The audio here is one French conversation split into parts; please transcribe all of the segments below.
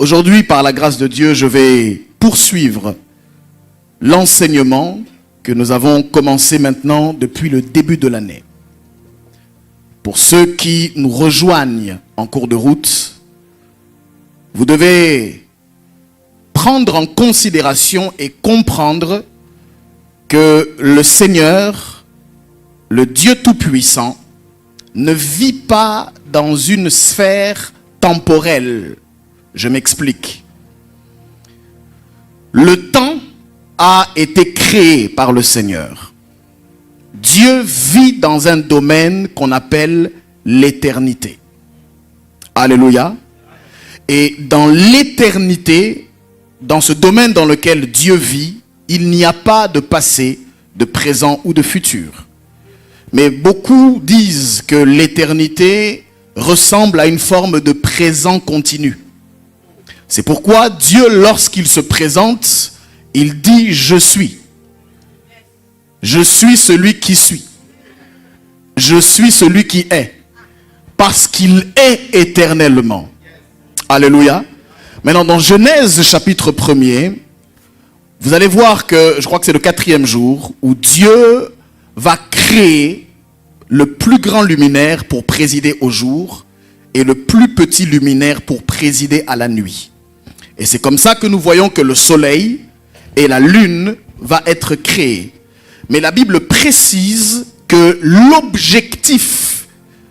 Aujourd'hui, par la grâce de Dieu, je vais poursuivre l'enseignement que nous avons commencé maintenant depuis le début de l'année. Pour ceux qui nous rejoignent en cours de route, vous devez prendre en considération et comprendre que le Seigneur, le Dieu Tout-Puissant, ne vit pas dans une sphère temporelle. Je m'explique. Le temps a été créé par le Seigneur. Dieu vit dans un domaine qu'on appelle l'éternité. Alléluia. Et dans l'éternité, dans ce domaine dans lequel Dieu vit, il n'y a pas de passé, de présent ou de futur. Mais beaucoup disent que l'éternité ressemble à une forme de présent continu. C'est pourquoi Dieu, lorsqu'il se présente, il dit « Je suis ». Je suis celui qui suis. Je suis celui qui est. Parce qu'il est éternellement. Alléluia. Maintenant, dans Genèse chapitre 1er, vous allez voir que, je crois que c'est le 4e jour, où Dieu va créer le plus grand luminaire pour présider au jour et le plus petit luminaire pour présider à la nuit. Et c'est comme ça que nous voyons que le soleil et la lune va être créés. Mais la Bible précise que l'objectif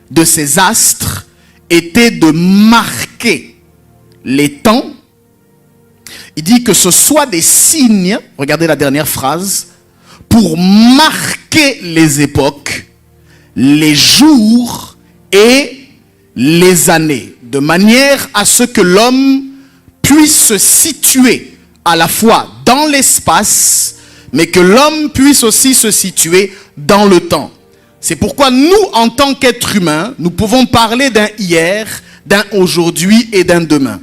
de ces astres était de marquer les temps. Il dit que ce soit des signes, regardez la dernière phrase, pour marquer les époques, les jours et les années, de manière à ce que l'homme puisse se situer à la fois dans l'espace, mais que l'homme puisse aussi se situer dans le temps. C'est pourquoi nous, en tant qu'êtres humains, nous pouvons parler d'un hier, d'un aujourd'hui et d'un demain.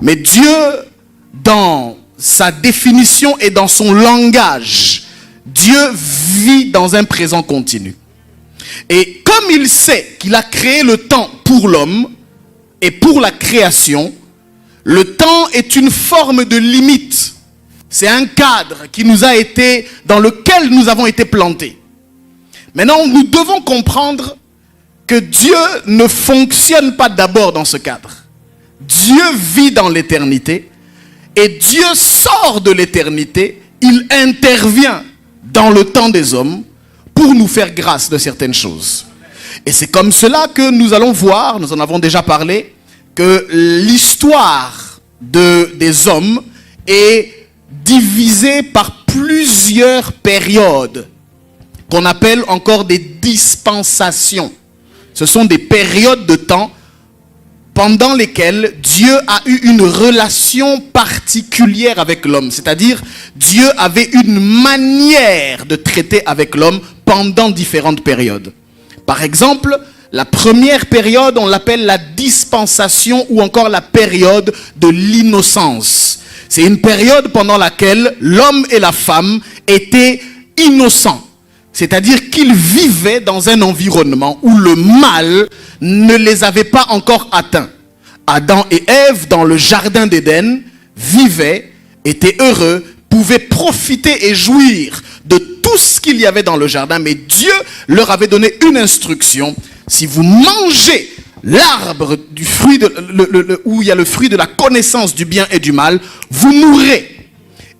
Mais Dieu, dans sa définition et dans son langage, Dieu vit dans un présent continu. Et comme il sait qu'il a créé le temps pour l'homme et pour la création, le temps est une forme de limite. C'est un cadre qui nous a été, dans lequel nous avons été plantés. Maintenant, nous devons comprendre que Dieu ne fonctionne pas d'abord dans ce cadre. Dieu vit dans l'éternité et Dieu sort de l'éternité. Il intervient dans le temps des hommes pour nous faire grâce de certaines choses. Et c'est comme cela que nous allons voir, nous en avons déjà parlé, que l'histoire des hommes est divisée par plusieurs périodes qu'on appelle encore des dispensations. Ce sont des périodes de temps pendant lesquelles Dieu a eu une relation particulière avec l'homme. C'est-à-dire, Dieu avait une manière de traiter avec l'homme pendant différentes périodes. Par exemple, la première période, on l'appelle la dispensation ou encore la période de l'innocence. C'est une période pendant laquelle l'homme et la femme étaient innocents. C'est-à-dire qu'ils vivaient dans un environnement où le mal ne les avait pas encore atteints. Adam et Ève, dans le jardin d'Éden, vivaient, étaient heureux, pouvaient profiter et jouir de tout ce qu'il y avait dans le jardin. Mais Dieu leur avait donné une instruction. Si vous mangez l'arbre du fruit où il y a le fruit de la connaissance du bien et du mal, vous mourrez.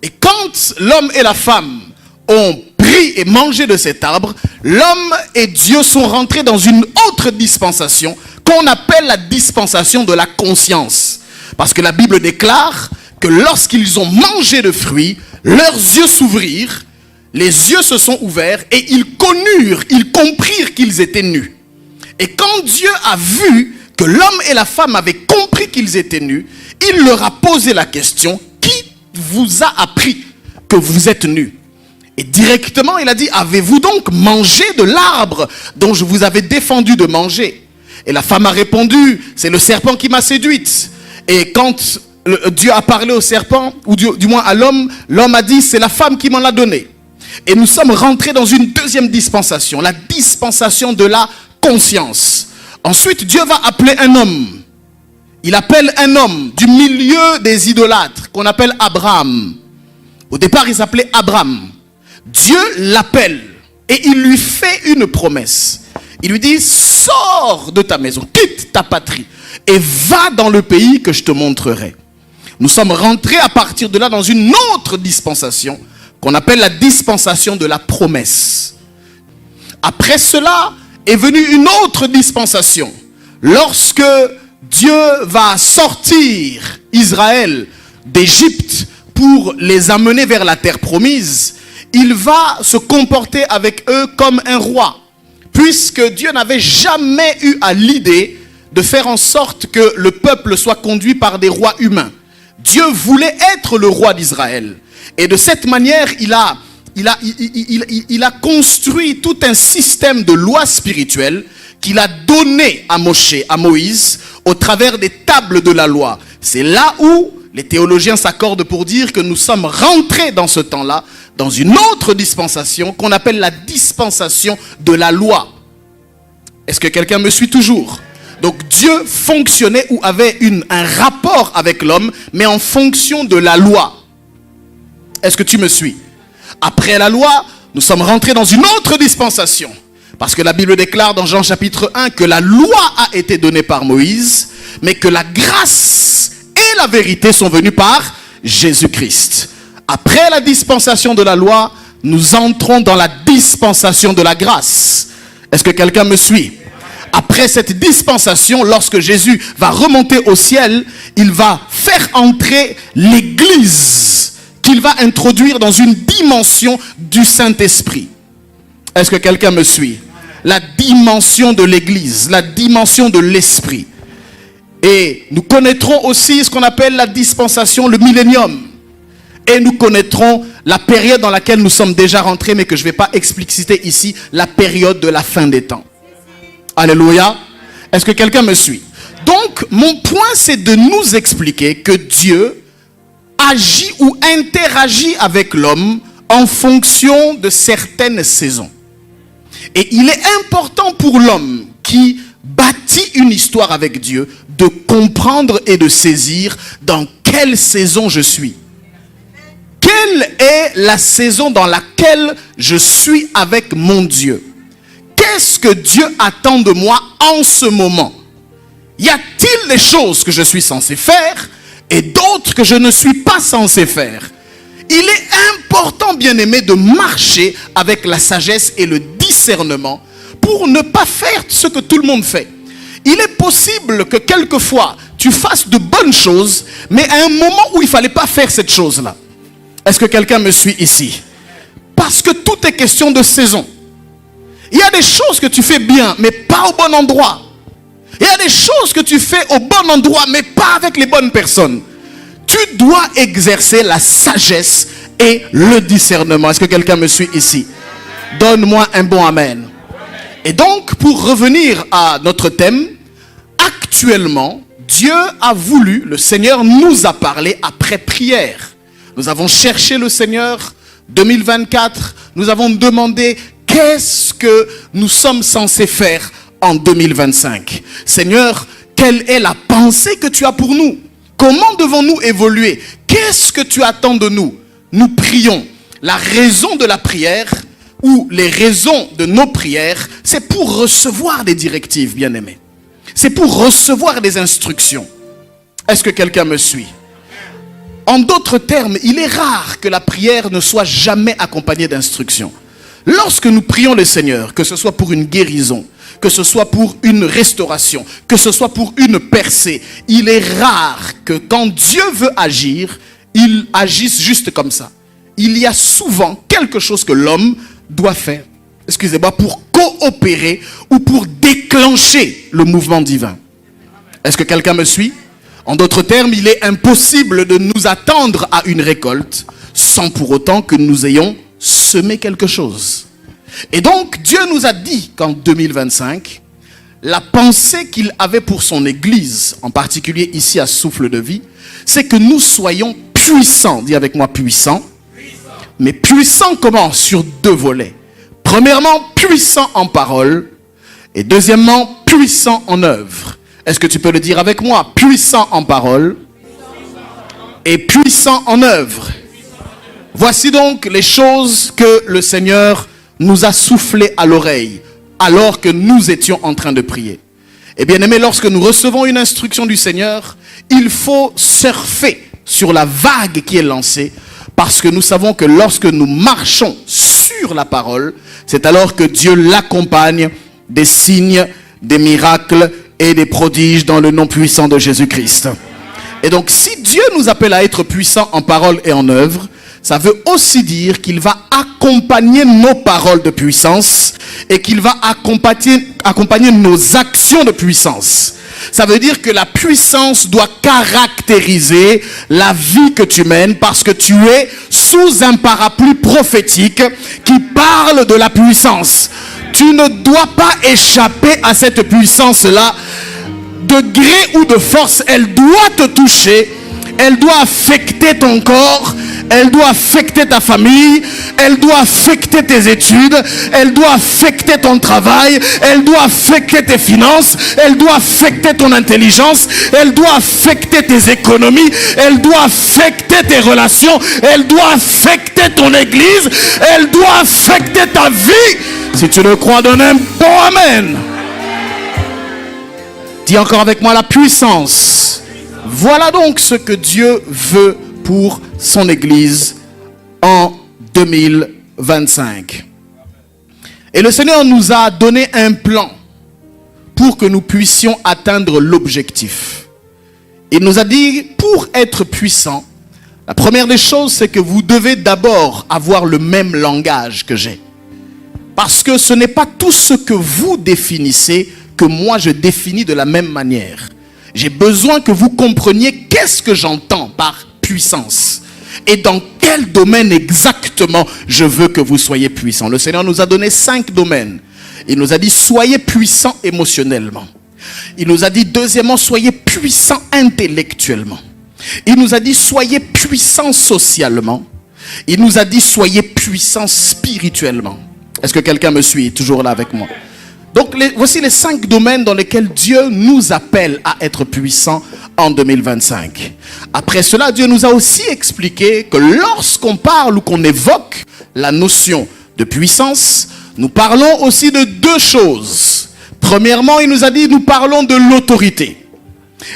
Et quand l'homme et la femme ont pris et mangé de cet arbre, l'homme et Dieu sont rentrés dans une autre dispensation qu'on appelle la dispensation de la conscience. Parce que la Bible déclare que lorsqu'ils ont mangé le fruit, leurs yeux s'ouvrirent, les yeux se sont ouverts et ils connurent, ils comprirent qu'ils étaient nus. Et quand Dieu a vu que l'homme et la femme avaient compris qu'ils étaient nus, il leur a posé la question, qui vous a appris que vous êtes nus? Et directement, il a dit, avez-vous donc mangé de l'arbre dont je vous avais défendu de manger? Et la femme a répondu, c'est le serpent qui m'a séduite. Et quand Dieu a parlé au serpent, ou du moins à l'homme, l'homme a dit, c'est la femme qui m'en l'a donné. Et nous sommes rentrés dans une deuxième dispensation, la dispensation de la conscience. Ensuite, Dieu va appeler un homme. il appelle un homme du milieu des idolâtres qu'on appelle Abraham. Au départ, il s'appelait Abraham. Dieu l'appelle et il lui fait une promesse. Il lui dit, sors de ta maison, quitte ta patrie et va dans le pays que je te montrerai. Nous sommes rentrés à partir de là dans une autre dispensation qu'on appelle la dispensation de la promesse. Après cela est venue une autre dispensation. Lorsque Dieu va sortir Israël d'Égypte pour les amener vers la terre promise, il va se comporter avec eux comme un roi. Puisque Dieu n'avait jamais eu à l'idée de faire en sorte que le peuple soit conduit par des rois humains. Dieu voulait être le roi d'Israël. Et de cette manière, il a construit tout un système de lois spirituelles qu'il a donné à Moïse, au travers des tables de la loi. C'est là où les théologiens s'accordent pour dire que nous sommes rentrés dans ce temps-là, dans une autre dispensation qu'on appelle la dispensation de la loi. Est-ce que quelqu'un me suit toujours? Donc Dieu fonctionnait ou avait un rapport avec l'homme, mais en fonction de la loi. Est-ce que tu me suis? Après la loi, nous sommes rentrés dans une autre dispensation. Parce que la Bible déclare dans Jean chapitre 1 que la loi a été donnée par Moïse, mais que la grâce et la vérité sont venues par Jésus-Christ. Après la dispensation de la loi, nous entrons dans la dispensation de la grâce. Est-ce que quelqu'un me suit? Après cette dispensation, lorsque Jésus va remonter au ciel, il va faire entrer l'Église qu'il va introduire dans une dimension du Saint-Esprit. Est-ce que quelqu'un me suit? La dimension de l'Église, la dimension de l'Esprit. Et nous connaîtrons aussi ce qu'on appelle la dispensation, le millénium. Et nous connaîtrons la période dans laquelle nous sommes déjà rentrés, mais que je ne vais pas expliciter ici, la période de la fin des temps. Alléluia. Est-ce que quelqu'un me suit? Donc, mon point, c'est de nous expliquer que Dieu agit ou interagit avec l'homme en fonction de certaines saisons. Et il est important pour l'homme qui bâtit une histoire avec Dieu de comprendre et de saisir dans quelle saison je suis. Quelle est la saison dans laquelle je suis avec mon Dieu? Qu'est-ce que Dieu attend de moi en ce moment? Y a-t-il des choses que je suis censé faire et d'autres que je ne suis pas censé faire? Il est important, bien-aimé, de marcher avec la sagesse et le discernement pour ne pas faire ce que tout le monde fait. Il est possible que quelquefois tu fasses de bonnes choses, mais à un moment où il ne fallait pas faire cette chose-là. Est-ce que quelqu'un me suit ici? Parce que tout est question de saison. Il y a des choses que tu fais bien, mais pas au bon endroit. Il y a des choses que tu fais au bon endroit, mais pas avec les bonnes personnes. Tu dois exercer la sagesse et le discernement. Est-ce que quelqu'un me suit ici? Donne-moi un bon amen. Et donc, pour revenir à notre thème, actuellement, Dieu a voulu, le Seigneur nous a parlé après prière. Nous avons cherché le Seigneur, 2024, nous avons demandé qu'est-ce que nous sommes censés faire en 2025. Seigneur, quelle est la pensée que tu as pour nous? Comment devons-nous évoluer? Qu'est-ce que tu attends de nous? Nous prions. La raison de la prière, ou les raisons de nos prières, c'est pour recevoir des directives, bien-aimés. C'est pour recevoir des instructions. Est-ce que quelqu'un me suit? En d'autres termes, il est rare que la prière ne soit jamais accompagnée d'instructions. Lorsque nous prions le Seigneur, que ce soit pour une guérison, que ce soit pour une restauration, que ce soit pour une percée, il est rare que quand Dieu veut agir, il agisse juste comme ça. Il y a souvent quelque chose que l'homme doit faire, excusez-moi, pour coopérer ou pour déclencher le mouvement divin. Est-ce que quelqu'un me suit? En d'autres termes, il est impossible de nous attendre à une récolte sans pour autant que nous ayons semé quelque chose. Et donc, Dieu nous a dit qu'en 2025, la pensée qu'il avait pour son Église, en particulier ici à Souffle de Vie, c'est que nous soyons puissants. Dis avec moi puissants. Mais puissants comment? Sur deux volets. Premièrement, puissants en parole. Et deuxièmement, puissants en œuvre. Est-ce que tu peux le dire avec moi? Puissant en parole et puissant en œuvre. Voici donc les choses que le Seigneur nous a soufflées à l'oreille alors que nous étions en train de prier. Et bien aimé, lorsque nous recevons une instruction du Seigneur, il faut surfer sur la vague qui est lancée, parce que nous savons que lorsque nous marchons sur la parole, c'est alors que Dieu l'accompagne des signes, des miracles et des prodiges dans le nom puissant de Jésus-Christ. Et donc si Dieu nous appelle à être puissants en parole et en œuvre, ça veut aussi dire qu'il va accompagner nos paroles de puissance et qu'il va accompagner nos actions de puissance. Ça veut dire que la puissance doit caractériser la vie que tu mènes, parce que tu es sous un parapluie prophétique qui parle de la puissance. Tu ne dois pas échapper à cette puissance-là. De gré ou de force, elle doit te toucher, elle doit affecter ton corps, elle doit affecter ta famille, elle doit affecter tes études, elle doit affecter ton travail, elle doit affecter tes finances, elle doit affecter ton intelligence, elle doit affecter tes économies, elle doit affecter tes relations, elle doit affecter ton église, elle doit affecter ta vie. Si tu le crois, donne un bon amen. Dis encore avec moi: la puissance. Voilà donc ce que Dieu veut pour son Église en 2025. Et le Seigneur nous a donné un plan pour que nous puissions atteindre l'objectif. Il nous a dit, pour être puissant, la première des choses, c'est que vous devez d'abord avoir le même langage que j'ai. Parce que ce n'est pas tout ce que vous définissez que moi je définis de la même manière. J'ai besoin que vous compreniez qu'est-ce que j'entends par puissance et dans quel domaine exactement je veux que vous soyez puissants. Le Seigneur nous a donné 5 domaines. Il nous a dit: soyez puissants émotionnellement. Il nous a dit deuxièmement: soyez puissants intellectuellement. Il nous a dit: soyez puissants socialement. Il nous a dit: soyez puissants spirituellement. Est-ce que quelqu'un me suit toujours là avec moi? Donc voici les 5 domaines dans lesquels Dieu nous appelle à être puissants en 2025. Après cela, Dieu nous a aussi expliqué que lorsqu'on parle ou qu'on évoque la notion de puissance, nous parlons aussi de 2 choses. Premièrement, il nous a dit: nous parlons de l'autorité.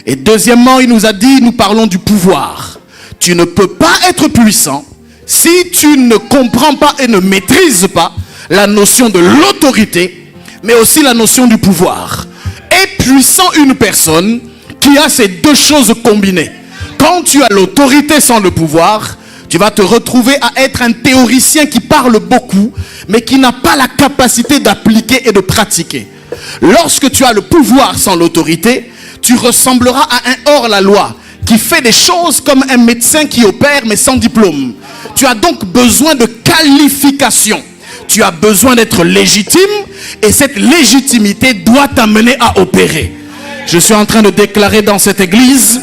Et deuxièmement, il nous a dit: nous parlons du pouvoir. Tu ne peux pas être puissant si tu ne comprends pas et ne maîtrises pas la notion de l'autorité, mais aussi la notion du pouvoir. Est puissant une personne qui a ces 2 choses combinées. Quand tu as l'autorité sans le pouvoir, tu vas te retrouver à être un théoricien qui parle beaucoup, mais qui n'a pas la capacité d'appliquer et de pratiquer. Lorsque tu as le pouvoir sans l'autorité, tu ressembleras à un hors-la-loi qui fait des choses comme un médecin qui opère mais sans diplôme. Tu as donc besoin de qualification. Tu as besoin d'être légitime et cette légitimité doit t'amener à opérer. Je suis en train de déclarer dans cette église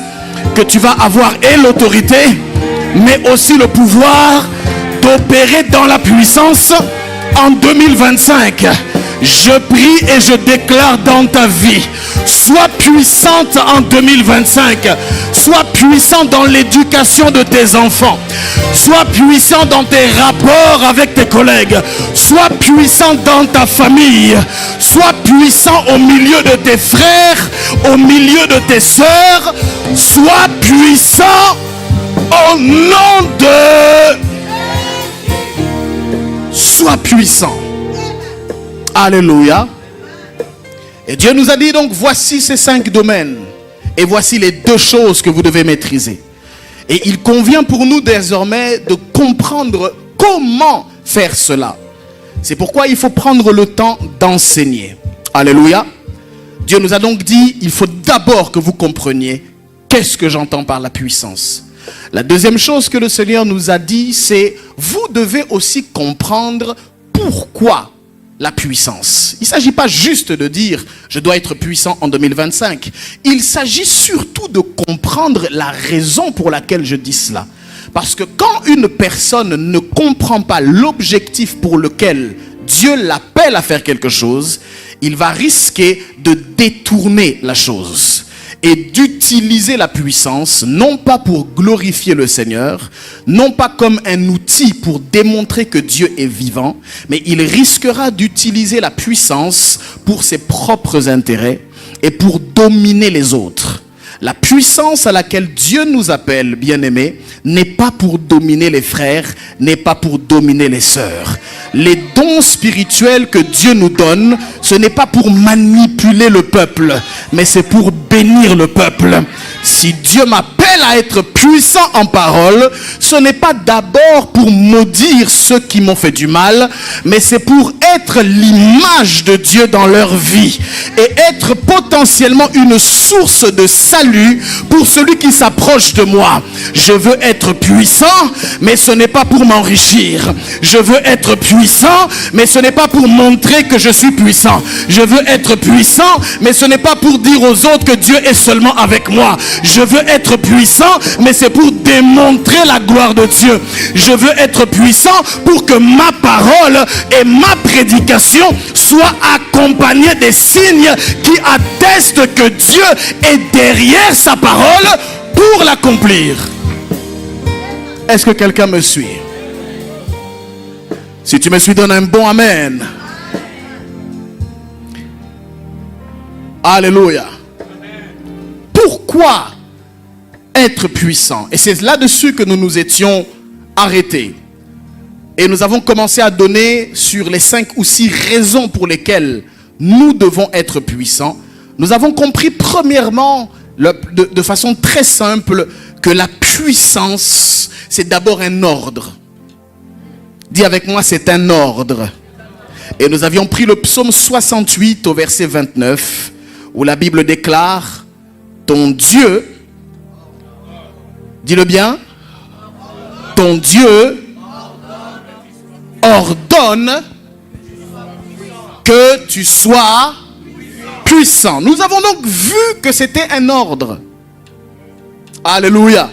que tu vas avoir et l'autorité, mais aussi le pouvoir d'opérer dans la puissance en 2025. Je prie et je déclare dans ta vie: sois puissante en 2025. Sois puissant dans l'éducation de tes enfants. Sois puissant dans tes rapports avec tes collègues. Sois puissant dans ta famille. Sois puissant au milieu de tes frères, au milieu de tes sœurs. Sois puissant au nom de... Sois puissant. Alléluia. Et Dieu nous a dit donc: voici ces 5 domaines. Et voici les 2 choses que vous devez maîtriser. Et il convient pour nous désormais de comprendre comment faire cela. C'est pourquoi il faut prendre le temps d'enseigner. Alléluia. Dieu nous a donc dit: il faut d'abord que vous compreniez qu'est-ce que j'entends par la puissance. La deuxième chose que le Seigneur nous a dit, c'est: vous devez aussi comprendre pourquoi la puissance. Il ne s'agit pas juste de dire je dois être puissant en 2025. Il s'agit surtout de comprendre la raison pour laquelle je dis cela. Parce que quand une personne ne comprend pas l'objectif pour lequel Dieu l'appelle à faire quelque chose, il va risquer de détourner la chose et d'utiliser la puissance, non pas pour glorifier le Seigneur, non pas comme un outil pour démontrer que Dieu est vivant, mais il risquera d'utiliser la puissance pour ses propres intérêts et pour dominer les autres. La puissance à laquelle Dieu nous appelle, bien-aimés, n'est pas pour dominer les frères, n'est pas pour dominer les sœurs. Les dons spirituels que Dieu nous donne, ce n'est pas pour manipuler le peuple, mais c'est pour bénir le peuple. Si Dieu m'appelle à être puissant en parole, ce n'est pas d'abord pour maudire ceux qui m'ont fait du mal, mais c'est pour être l'image de Dieu dans leur vie et être potentiellement une source de salut pour celui qui s'approche de moi. Je veux être puissant, mais ce n'est pas pour m'enrichir. Je veux être puissant, mais ce n'est pas pour montrer que je suis puissant. Je veux être puissant, mais ce n'est pas pour dire aux autres que Dieu est seulement avec moi. Je veux être puissant, mais c'est pour démontrer la gloire de Dieu. Je veux être puissant pour que ma parole et ma prédication soient accompagnées des signes qui attestent que Dieu est derrière sa parole pour l'accomplir. Est-ce que quelqu'un me suit? Si tu me suis, donne un bon amen. Alléluia. Pourquoi être puissant? Et c'est là-dessus que nous nous étions arrêtés. Et nous avons commencé à donner sur les 5 ou 6 raisons pour lesquelles nous devons être puissants. Nous avons compris premièrement, de façon très simple, que la puissance, c'est d'abord un ordre. Dis avec moi, c'est un ordre. Et nous avions pris le psaume 68 au verset 29, où la Bible déclare: ton Dieu, dis-le bien, ton Dieu ordonne que tu sois puissant. Nous avons donc vu que c'était un ordre. Alléluia.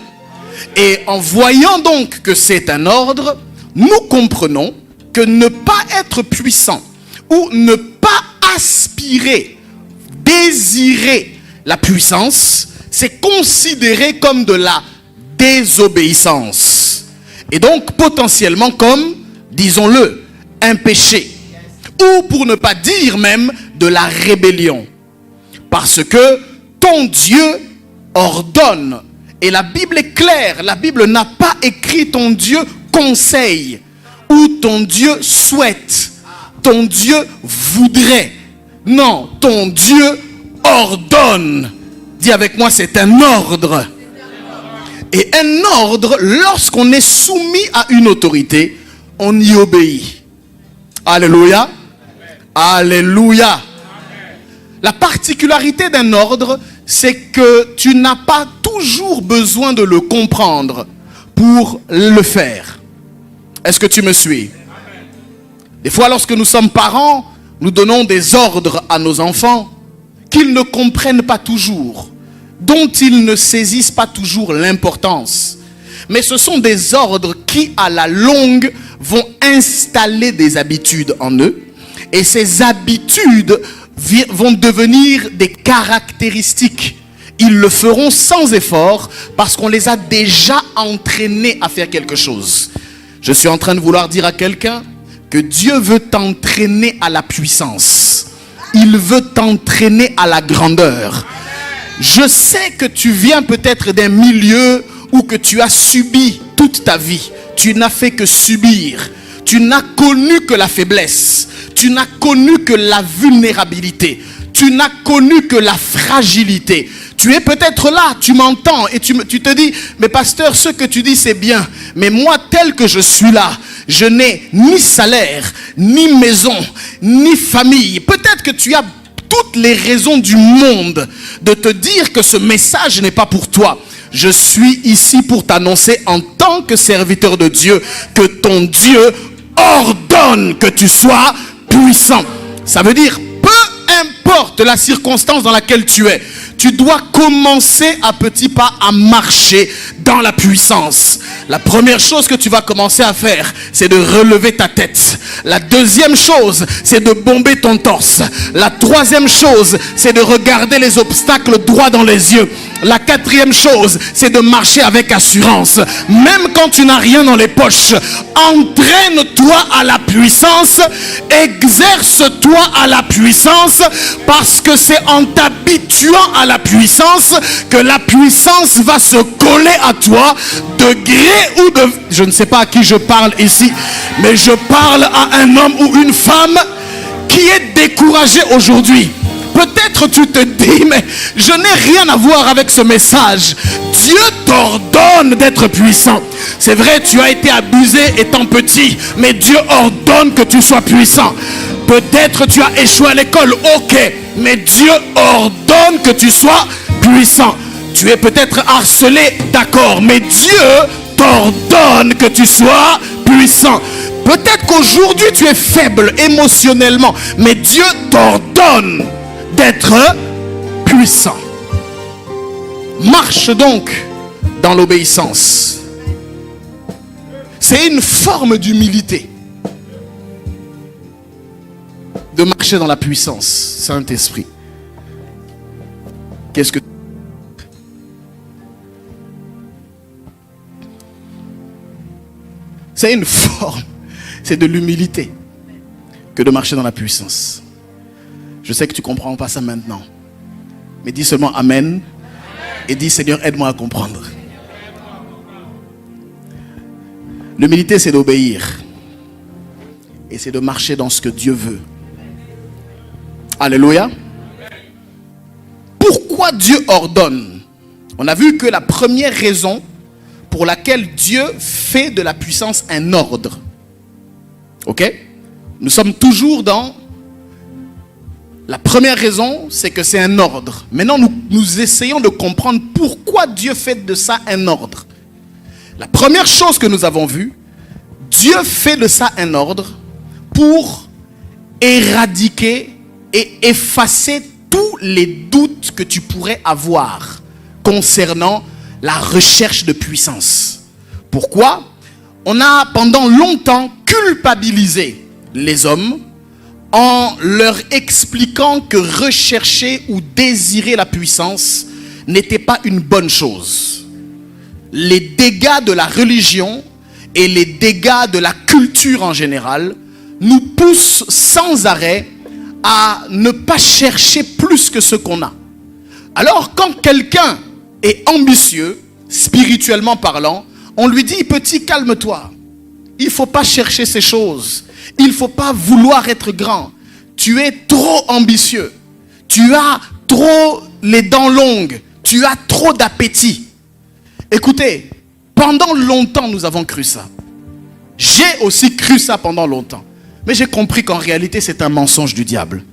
Et en voyant donc que c'est un ordre, nous comprenons que ne pas être puissant ou ne pas aspirer, désirer la puissance, c'est considéré comme de la désobéissance. Et donc potentiellement comme, disons-le, un péché. Ou pour ne pas dire même de la rébellion. Parce que ton Dieu ordonne. Et la Bible est claire. La Bible n'a pas écrit ton Dieu conseille. Ou ton Dieu souhaite. Ton Dieu voudrait. Non, ton Dieu ordonne. Dis avec moi, c'est un ordre. Et un ordre, lorsqu'on est soumis à une autorité, on y obéit. Alléluia. Alléluia. La particularité d'un ordre, c'est que tu n'as pas toujours besoin de le comprendre pour le faire. Est-ce que tu me suis? Des fois, lorsque nous sommes parents, nous donnons des ordres à nos enfants qu'ils ne comprennent pas toujours, dont ils ne saisissent pas toujours l'importance. Mais ce sont des ordres qui, à la longue, vont installer des habitudes en eux. Et ces habitudes vont devenir des caractéristiques. Ils le feront sans effort parce qu'on les a déjà entraînés à faire quelque chose. Je suis en train de vouloir dire à quelqu'un que Dieu veut t'entraîner à la puissance. Il veut t'entraîner à la grandeur. Je sais que tu viens peut-être d'un milieu où que tu as subi toute ta vie. Tu n'as fait que subir. Tu n'as connu que la faiblesse. Tu n'as connu que la vulnérabilité. Tu n'as connu que la fragilité. Tu es peut-être là, tu m'entends et tu te dis, mais pasteur, ce que tu dis c'est bien. Mais moi, tel que je suis là, je n'ai ni salaire, ni maison, ni famille. Peut-être que tu as toutes les raisons du monde de te dire que ce message n'est pas pour toi. Je suis ici pour t'annoncer en tant que serviteur de Dieu que ton Dieu ordonne que tu sois puissant. Ça veut dire, peu importe la circonstance dans laquelle tu es, tu dois commencer à petits pas à marcher dans la puissance. La première chose que tu vas commencer à faire, c'est de relever ta tête. La deuxième chose, c'est de bomber ton torse. La troisième chose, c'est de regarder les obstacles droit dans les yeux. La quatrième chose, c'est de marcher avec assurance. Même quand tu n'as rien dans les poches, entraîne-toi à la puissance, exerce-toi à la puissance, parce que c'est en t'habituant à la puissance que la puissance va se coller à toi, de gré ou de... Je ne sais pas à qui je parle ici, mais je parle à un homme ou une femme qui est découragé aujourd'hui. Peut-être tu te dis, mais je n'ai rien à voir avec ce message. Dieu t'ordonne d'être puissant. C'est vrai, tu as été abusé étant petit, mais Dieu ordonne que tu sois puissant. Peut-être tu as échoué à l'école, ok, mais Dieu ordonne que tu sois puissant. Tu es peut-être harcelé, d'accord, mais Dieu t'ordonne que tu sois puissant. Peut-être qu'aujourd'hui tu es faible émotionnellement, mais Dieu t'ordonne d'être puissant. Marche donc dans l'obéissance. C'est une forme d'humilité de marcher dans la puissance. Saint-Esprit, qu'est-ce que... C'est une forme, c'est de l'humilité que de marcher dans la puissance. Je sais que tu ne comprends pas ça maintenant, mais dis seulement Amen et dis Seigneur, aide-moi à comprendre. L'humilité, c'est d'obéir et c'est de marcher dans ce que Dieu veut. Alléluia. Pourquoi Dieu ordonne? On a vu que la première raison pour laquelle Dieu fait de la puissance un ordre. Ok? Nous sommes toujours dans... La première raison, c'est que c'est un ordre. Maintenant, nous essayons de comprendre pourquoi Dieu fait de ça un ordre. La première chose que nous avons vue, Dieu fait de ça un ordre pour éradiquer et effacer tous les doutes que tu pourrais avoir concernant la recherche de puissance. Pourquoi? On a pendant longtemps culpabilisé les hommes en leur expliquant que rechercher ou désirer la puissance n'était pas une bonne chose. Les dégâts de la religion et les dégâts de la culture en général nous poussent sans arrêt à ne pas chercher plus que ce qu'on a. Alors quand quelqu'un est ambitieux, spirituellement parlant, on lui dit, petit, calme-toi. Il ne faut pas chercher ces choses. Il ne faut pas vouloir être grand. Tu es trop ambitieux. Tu as trop les dents longues. Tu as trop d'appétit. Écoutez, pendant longtemps, nous avons cru ça. J'ai aussi cru ça pendant longtemps. Mais j'ai compris qu'en réalité, c'est un mensonge du diable.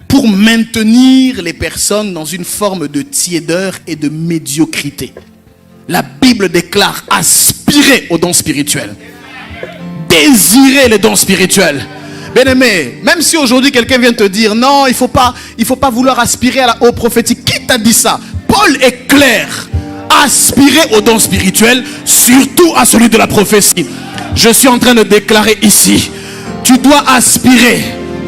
Pour maintenir les personnes dans une forme de tiédeur et de médiocrité. La Bible déclare aspirer aux dons spirituels. Désirer les dons spirituels. Bien-aimé, même si aujourd'hui quelqu'un vient te dire non, il faut pas vouloir aspirer au prophétique. Qui t'a dit ça? Paul est clair. Aspirer aux dons spirituels, surtout à celui de la prophétie. Je suis en train de déclarer ici, tu dois aspirer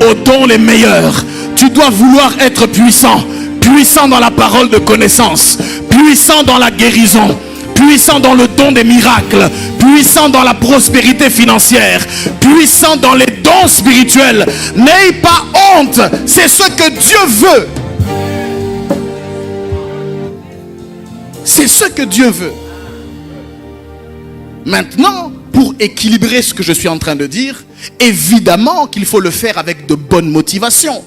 aux dons les meilleurs. Tu dois vouloir être puissant. Puissant dans la parole de connaissance. Puissant dans la guérison. Puissant dans le don des miracles. Puissant dans la prospérité financière. Puissant dans les dons spirituels. N'aie pas honte. C'est ce que Dieu veut. C'est ce que Dieu veut. Maintenant, pour équilibrer ce que je suis en train de dire, évidemment qu'il faut le faire avec de bonnes motivations.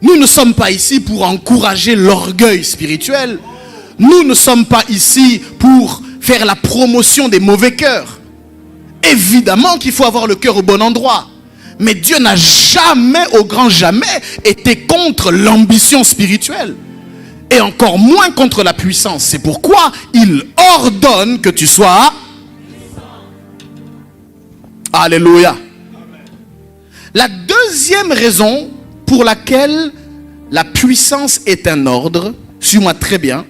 Nous ne sommes pas ici pour encourager l'orgueil spirituel. Nous ne sommes pas ici pour faire la promotion des mauvais cœurs. Évidemment qu'il faut avoir le cœur au bon endroit. Mais Dieu n'a jamais, au grand jamais, été contre l'ambition spirituelle. Et encore moins contre la puissance. C'est pourquoi il ordonne que tu sois... Alléluia. La deuxième raison pour laquelle la puissance est un ordre, suis-moi très bien,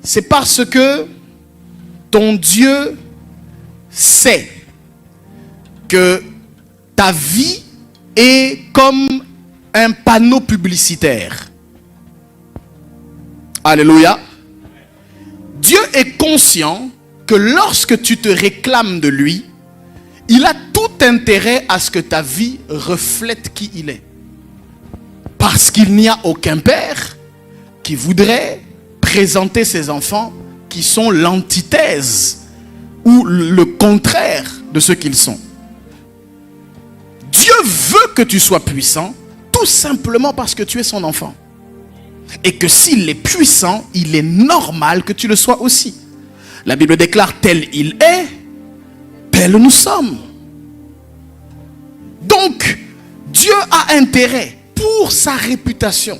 c'est parce que ton Dieu sait que ta vie est comme un panneau publicitaire. Alléluia. Dieu est conscient que lorsque tu te réclames de lui, il a tout intérêt à ce que ta vie reflète qui il est. Parce qu'il n'y a aucun père qui voudrait présenter ses enfants qui sont l'antithèse ou le contraire de ce qu'ils sont. Dieu veut que tu sois puissant tout simplement parce que tu es son enfant. Et que s'il est puissant, il est normal que tu le sois aussi. La Bible déclare tel il est, tel nous sommes. Donc, Dieu a intérêt pour sa réputation,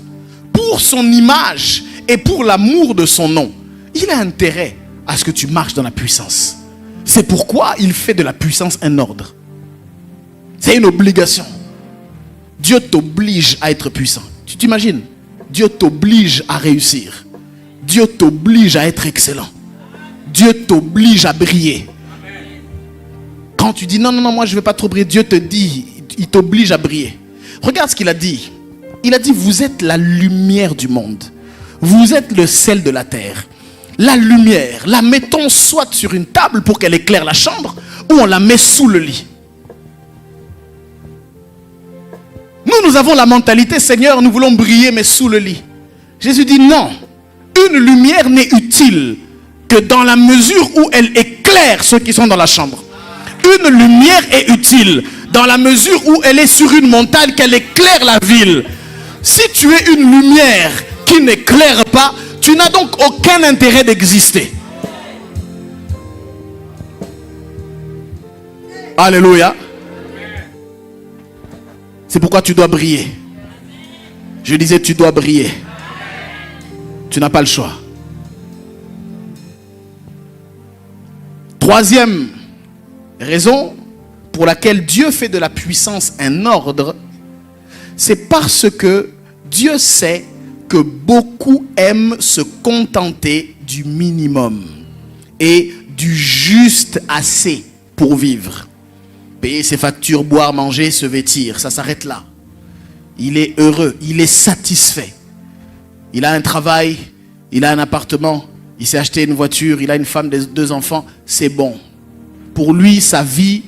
pour son image et pour l'amour de son nom. Il a intérêt à ce que tu marches dans la puissance. C'est pourquoi il fait de la puissance un ordre. C'est une obligation. Dieu t'oblige à être puissant. Tu t'imagines? Dieu t'oblige à réussir. Dieu t'oblige à être excellent. Dieu t'oblige à briller. Quand tu dis non, moi je ne veux pas trop briller, Dieu te dit, il t'oblige à briller. Regarde ce qu'il a dit. Il a dit, vous êtes la lumière du monde. Vous êtes le sel de la terre. La lumière, la mettons soit sur une table pour qu'elle éclaire la chambre, ou on la met sous le lit. Nous avons la mentalité, Seigneur, nous voulons briller, mais sous le lit. Jésus dit non. Une lumière n'est utile que dans la mesure où elle éclaire ceux qui sont dans la chambre. Une lumière est utile dans la mesure où elle est sur une montagne, qu'elle éclaire la ville. Si tu es une lumière qui n'éclaire pas, tu n'as donc aucun intérêt d'exister. Alléluia. C'est pourquoi tu dois briller. Je disais, tu dois briller. Tu n'as pas le choix. Troisième raison pour laquelle Dieu fait de la puissance un ordre, c'est parce que Dieu sait que beaucoup aiment se contenter du minimum et du juste assez pour vivre. Payer ses factures, boire, manger, se vêtir, ça s'arrête là. Il est heureux, il est satisfait. Il a un travail, il a un appartement, il s'est acheté une voiture, il a une femme, 2 enfants, c'est bon. Pour lui, sa vie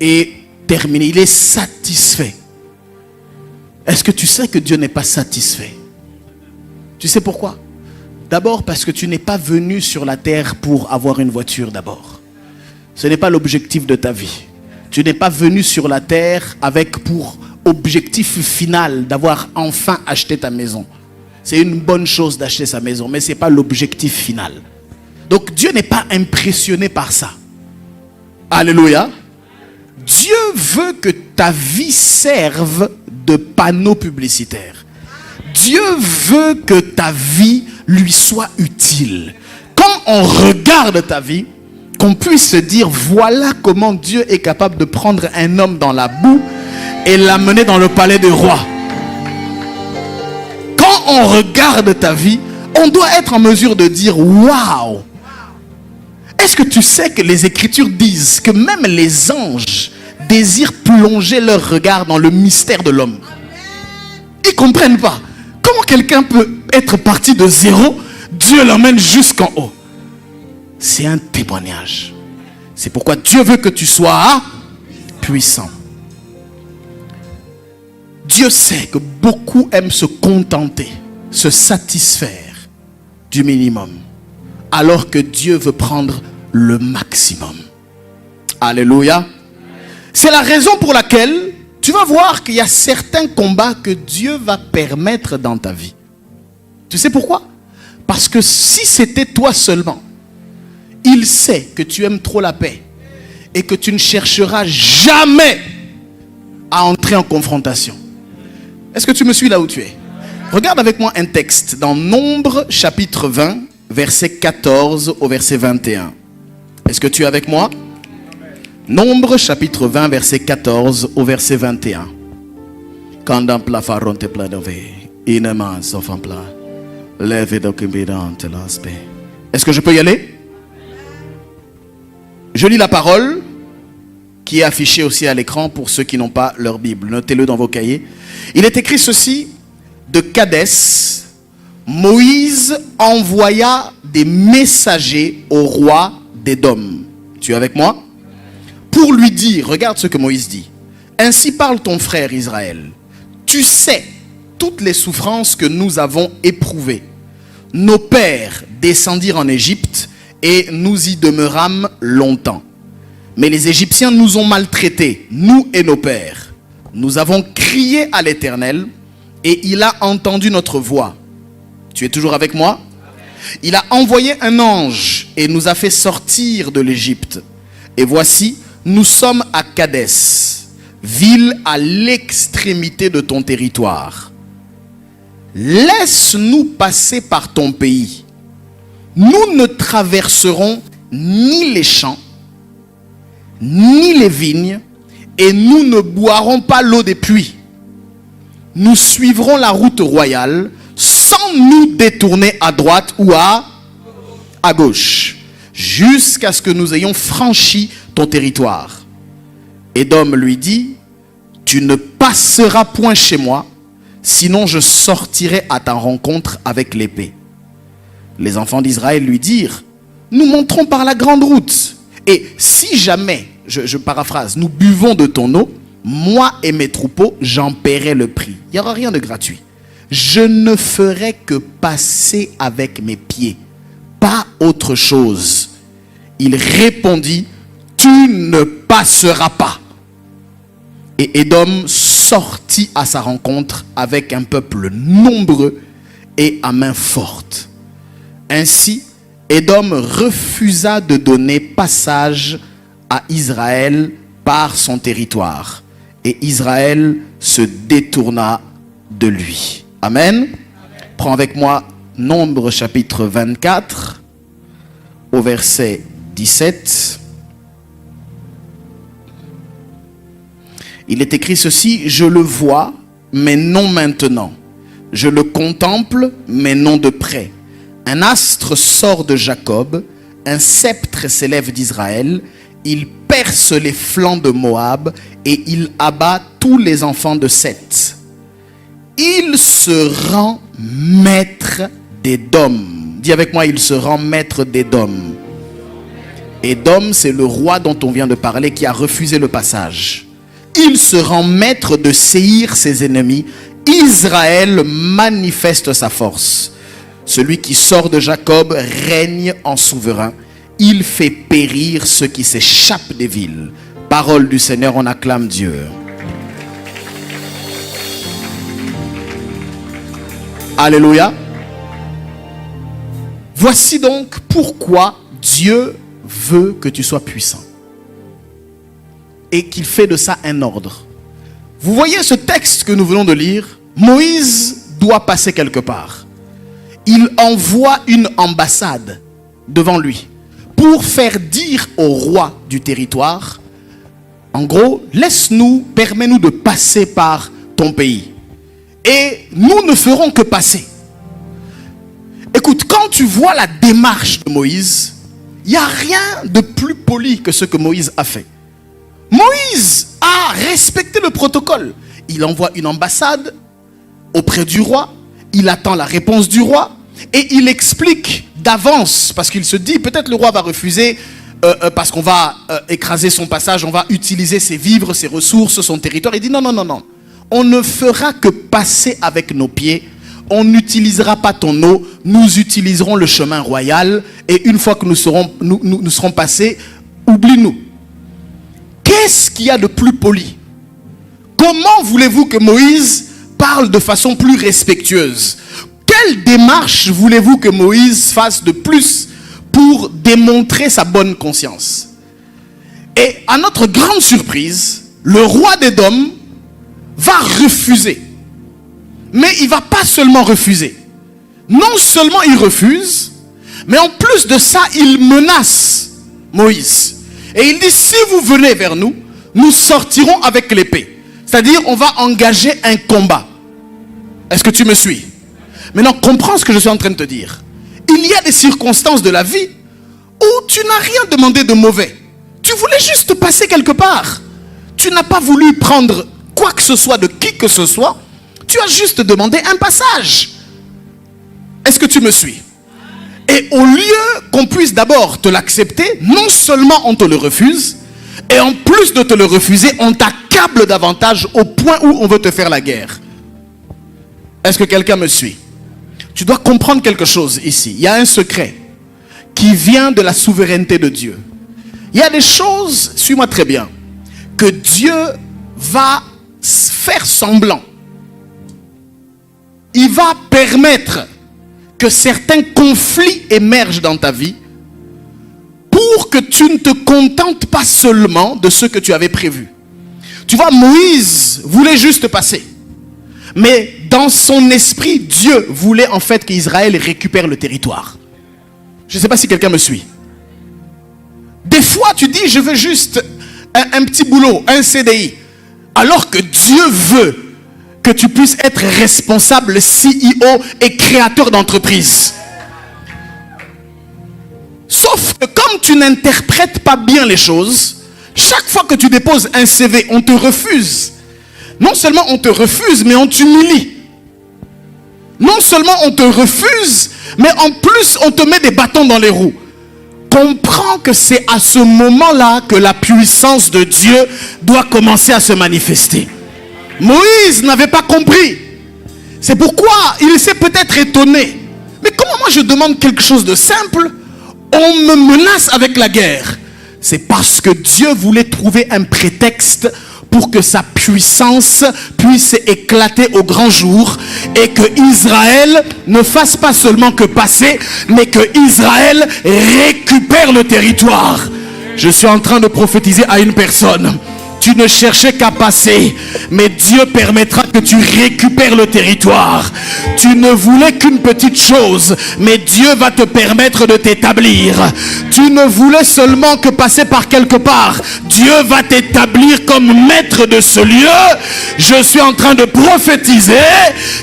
est terminée, il est satisfait. Est-ce que tu sais que Dieu n'est pas satisfait? Tu sais pourquoi? D'abord parce que tu n'es pas venu sur la terre pour avoir une voiture d'abord. Ce n'est pas l'objectif de ta vie. Tu n'es pas venu sur la terre avec pour objectif final d'avoir enfin acheté ta maison. C'est une bonne chose d'acheter sa maison, mais ce n'est pas l'objectif final. Donc Dieu n'est pas impressionné par ça. Alléluia. Dieu veut que ta vie serve de panneau publicitaire. Dieu veut que ta vie lui soit utile. Quand on regarde ta vie, qu'on puisse se dire, voilà comment Dieu est capable de prendre un homme dans la boue et l'amener dans le palais du roi. Quand on regarde ta vie, on doit être en mesure de dire, waouh! Est-ce que tu sais que les Écritures disent que même les anges désirent plonger leur regard dans le mystère de l'homme? Ils ne comprennent pas. Comment quelqu'un peut être parti de zéro, Dieu l'emmène jusqu'en haut? C'est un témoignage. C'est pourquoi Dieu veut que tu sois puissant. Dieu sait que beaucoup aiment se contenter, se satisfaire du minimum, alors que Dieu veut prendre le maximum. Alléluia. C'est la raison pour laquelle tu vas voir qu'il y a certains combats que Dieu va permettre dans ta vie. Tu sais pourquoi? Parce que si c'était toi seulement, il sait que tu aimes trop la paix et que tu ne chercheras jamais à entrer en confrontation. Est-ce que tu me suis là où tu es? Regarde avec moi un texte dans Nombre chapitre 20, verset 14 au verset 21. Est-ce que tu es avec moi? Nombre chapitre 20, verset 14 au verset 21. Est-ce que je peux y aller? Je lis la parole qui est affichée aussi à l'écran pour ceux qui n'ont pas leur Bible. Notez-le dans vos cahiers. Il est écrit ceci: de Kadès, Moïse envoya des messagers au roi d'Édom. Tu es avec moi? Pour lui dire, regarde ce que Moïse dit. Ainsi parle ton frère Israël. Tu sais toutes les souffrances que nous avons éprouvées. Nos pères descendirent en Égypte et nous y demeurâmes longtemps. Mais les Égyptiens nous ont maltraités, nous et nos pères. Nous avons crié à l'Éternel et il a entendu notre voix. Tu es toujours avec moi? Il a envoyé un ange et nous a fait sortir de l'Égypte. Et voici, nous sommes à Kadès, ville à l'extrémité de ton territoire. Laisse-nous passer par ton pays. Nous ne traverserons ni les champs, ni les vignes, et nous ne boirons pas l'eau des puits. Nous suivrons la route royale sans nous détourner à droite ou à gauche, jusqu'à ce que nous ayons franchi ton territoire. Édom lui dit: tu ne passeras point chez moi, sinon je sortirai à ta rencontre avec l'épée. Les enfants d'Israël lui dirent: nous monterons par la grande route, et si jamais, je paraphrase, nous buvons de ton eau, moi et mes troupeaux, j'en paierai le prix. Il n'y aura rien de gratuit. Je ne ferai que passer avec mes pieds, pas autre chose. Il répondit: tu ne passeras pas. Et Édom sortit à sa rencontre avec un peuple nombreux et à main forte. Ainsi, Édom refusa de donner passage à Israël par son territoire. Et Israël se détourna de lui. Amen. Amen. Prends avec moi Nombre chapitre 24 au verset 17. Il est écrit ceci: je le vois, mais non maintenant. Je le contemple, mais non de près. Un astre sort de Jacob, un sceptre s'élève d'Israël. Il perce les flancs de Moab et il abat tous les enfants de Seth. Il se rend maître d'Édom. Dis avec moi: il se rend maître d'Édom. Édom, c'est le roi dont on vient de parler qui a refusé le passage. Il se rend maître de Séhir, ses ennemis. Israël manifeste sa force. Celui qui sort de Jacob règne en souverain. Il fait périr ceux qui s'échappent des villes. Parole du Seigneur, on acclame Dieu. Alléluia. Voici donc pourquoi Dieu veut que tu sois puissant. Et qu'il fait de ça un ordre. Vous voyez ce texte que nous venons de lire? Moïse doit passer quelque part. Il envoie une ambassade devant lui pour faire dire au roi du territoire, en gros, laisse-nous, permets-nous de passer par ton pays. Et nous ne ferons que passer. Écoute, quand tu vois la démarche de Moïse, il n'y a rien de plus poli que ce que Moïse a fait. Moïse a respecté le protocole. Il envoie une ambassade auprès du roi. Il attend la réponse du roi. Et il explique d'avance, parce qu'il se dit, peut-être le roi va refuser, parce qu'on va écraser son passage, on va utiliser ses vivres, ses ressources, son territoire. Il dit non, non, non, non. On ne fera que passer avec nos pieds. On n'utilisera pas ton eau. Nous utiliserons le chemin royal. Et une fois que nous serons passés, oublie-nous. Qu'est-ce qu'il y a de plus poli? Comment voulez-vous que Moïse parle de façon plus respectueuse? Quelle démarche voulez-vous que Moïse fasse de plus pour démontrer sa bonne conscience? Et à notre grande surprise, le roi d'Édom va refuser. Mais il ne va pas seulement refuser. Non seulement il refuse, mais en plus de ça, il menace Moïse. Et il dit, si vous venez vers nous, nous sortirons avec l'épée. C'est-à-dire, on va engager un combat. Est-ce que tu me suis? Maintenant, comprends ce que je suis en train de te dire. Il y a des circonstances de la vie où tu n'as rien demandé de mauvais. Tu voulais juste passer quelque part. Tu n'as pas voulu prendre quoi que ce soit de qui que ce soit. Tu as juste demandé un passage. Est-ce que tu me suis? Et au lieu qu'on puisse d'abord te l'accepter, non seulement on te le refuse, et en plus de te le refuser, on t'accable davantage au point où on veut te faire la guerre. Est-ce que quelqu'un me suit? Tu dois comprendre quelque chose ici. Il y a un secret qui vient de la souveraineté de Dieu. Il y a des choses, suis-moi très bien, que Dieu va faire semblant. Il va permettre que certains conflits émergent dans ta vie pour que tu ne te contentes pas seulement de ce que tu avais prévu. Tu vois, Moïse voulait juste passer. Mais dans son esprit, Dieu voulait en fait qu'Israël récupère le territoire. Je ne sais pas si quelqu'un me suit. Des fois, tu dis, je veux juste un petit boulot, un CDI. Alors que Dieu veut que tu puisses être responsable, CEO et créateur d'entreprise. Sauf que comme tu n'interprètes pas bien les choses, chaque fois que tu déposes un CV, on te refuse. Non seulement on te refuse, mais on t'humilie. Non seulement on te refuse, mais en plus on te met des bâtons dans les roues. Comprends que c'est à ce moment-là que la puissance de Dieu doit commencer à se manifester. Moïse n'avait pas compris. C'est pourquoi il s'est peut-être étonné. Mais comment moi je demande quelque chose de simple, on me menace avec la guerre? C'est parce que Dieu voulait trouver un prétexte pour que sa puissance puisse éclater au grand jour et que Israël ne fasse pas seulement que passer, mais que Israël récupère le territoire. Je suis en train de prophétiser à une personne. Tu ne cherchais qu'à passer, mais Dieu permettra que tu récupères le territoire. Tu ne voulais qu'une petite chose, mais Dieu va te permettre de t'établir. Tu ne voulais seulement que passer par quelque part. Dieu va t'établir comme maître de ce lieu. Je suis en train de prophétiser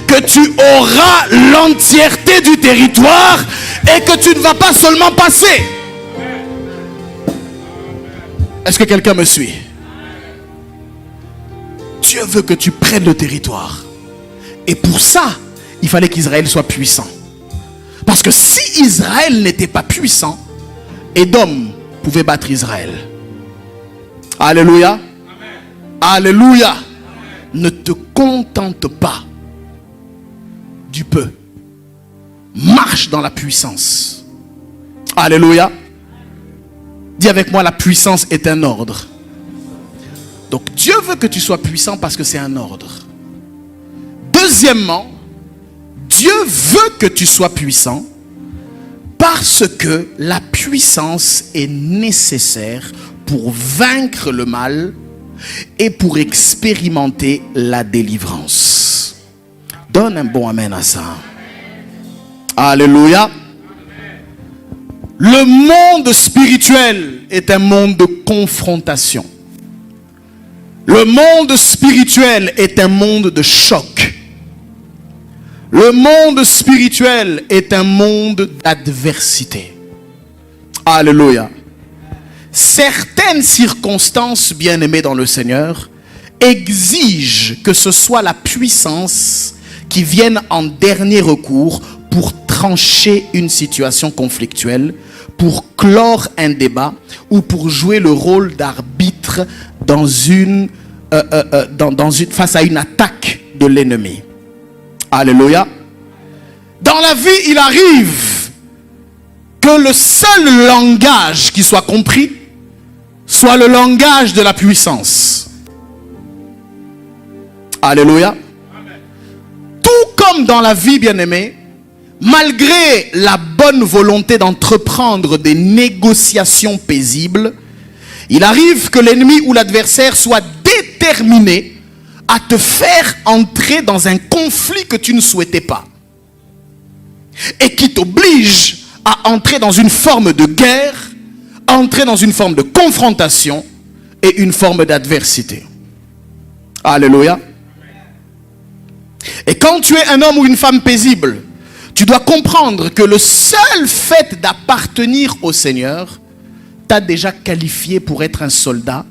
que tu auras l'entièreté du territoire et que tu ne vas pas seulement passer. Est-ce que quelqu'un me suit? Dieu veut que tu prennes le territoire. Et pour ça, il fallait qu'Israël soit puissant. Parce que si Israël n'était pas puissant, Édom pouvait battre Israël. Alléluia. Amen. Alléluia. Amen. Ne te contente pas du peu. Marche dans la puissance. Alléluia. Dis avec moi, la puissance est un ordre. Donc Dieu veut que tu sois puissant parce que c'est un ordre. Deuxièmement, Dieu veut que tu sois puissant parce que la puissance est nécessaire pour vaincre le mal et pour expérimenter la délivrance. Donne un bon amen à ça. Alléluia. Le monde spirituel est un monde de confrontation. Le monde spirituel est un monde de choc. Le monde spirituel est un monde d'adversité. Alléluia. Certaines circonstances, bien-aimées dans le Seigneur, exigent que ce soit la puissance qui vienne en dernier recours pour trancher une situation conflictuelle, pour clore un débat ou pour jouer le rôle d'arbitre face à une attaque de l'ennemi. Alléluia. Dans la vie, il arrive que le seul langage qui soit compris soit le langage de la puissance. Alléluia. Tout comme dans la vie, bien-aimée, malgré la bonne volonté d'entreprendre des négociations paisibles, il arrive que l'ennemi ou l'adversaire soit déterminé à te faire entrer dans un conflit que tu ne souhaitais pas. Et qui t'oblige à entrer dans une forme de guerre, entrer dans une forme de confrontation et une forme d'adversité. Alléluia. Et quand tu es un homme ou une femme paisible, tu dois comprendre que le seul fait d'appartenir au Seigneur t'a déjà qualifié pour être un soldat,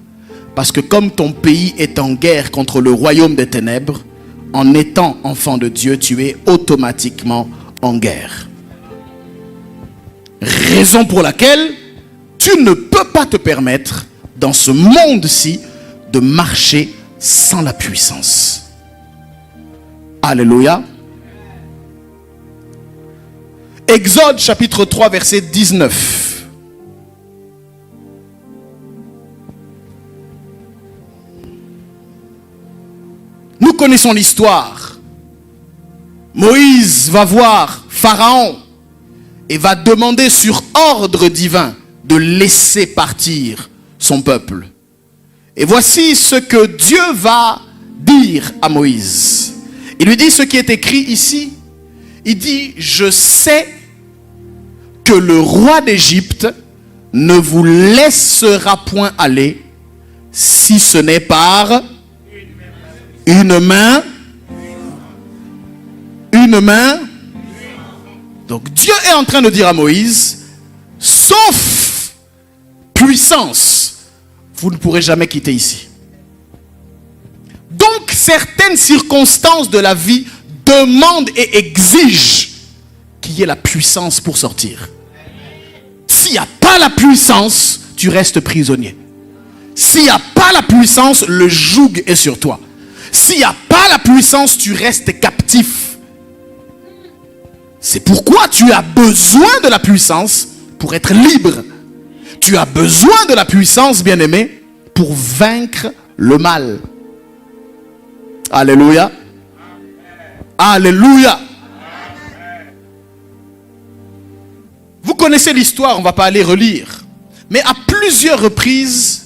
parce que comme ton pays est en guerre contre le royaume des ténèbres, en étant enfant de Dieu, tu es automatiquement en guerre. Raison pour laquelle tu ne peux pas te permettre, dans ce monde-ci, de marcher sans la puissance. Alléluia. Exode chapitre 3, verset 19. Nous connaissons l'histoire. Moïse va voir Pharaon et va demander sur ordre divin de laisser partir son peuple. Et voici ce que Dieu va dire à Moïse. Il lui dit ce qui est écrit ici. Il dit, je sais que le roi d'Égypte ne vous laissera point aller si ce n'est par une main. Une main. Donc Dieu est en train de dire à Moïse, sauf puissance, vous ne pourrez jamais quitter ici. Donc certaines circonstances de la vie demandent et exigent qu'il y ait la puissance pour sortir. S'il n'y a pas la puissance, tu restes prisonnier. S'il n'y a pas la puissance, le joug est sur toi. S'il n'y a pas la puissance, tu restes captif. C'est pourquoi tu as besoin de la puissance pour être libre. Tu as besoin de la puissance, bien-aimé, pour vaincre le mal. Alléluia. Alléluia. Vous connaissez l'histoire, on ne va pas aller relire. Mais à plusieurs reprises,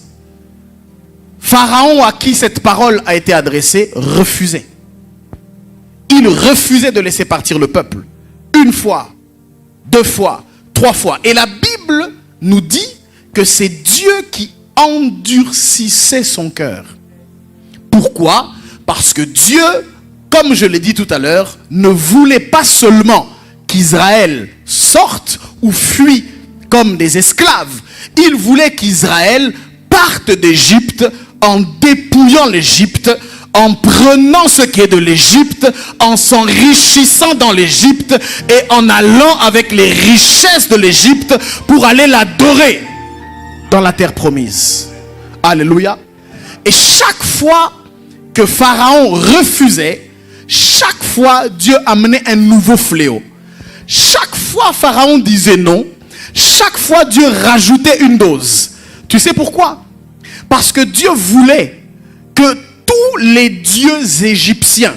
Pharaon à qui cette parole a été adressée refusait. Il refusait de laisser partir le peuple. Une fois, deux fois, trois fois. Et la Bible nous dit que c'est Dieu qui endurcissait son cœur. Pourquoi? Parce que Dieu, comme je l'ai dit tout à l'heure, ne voulait pas seulement qu'Israël sorte ou fuit comme des esclaves. Il voulait qu'Israël parte d'Égypte en dépouillant l'Égypte, en prenant ce qui est de l'Égypte, en s'enrichissant dans l'Égypte et en allant avec les richesses de l'Égypte pour aller l'adorer dans la terre promise. Alléluia. Et chaque fois que Pharaon refusait, chaque fois Dieu amenait un nouveau fléau. Chaque fois Pharaon disait non, chaque fois Dieu rajoutait une dose. Tu sais pourquoi? Parce que Dieu voulait que tous les dieux égyptiens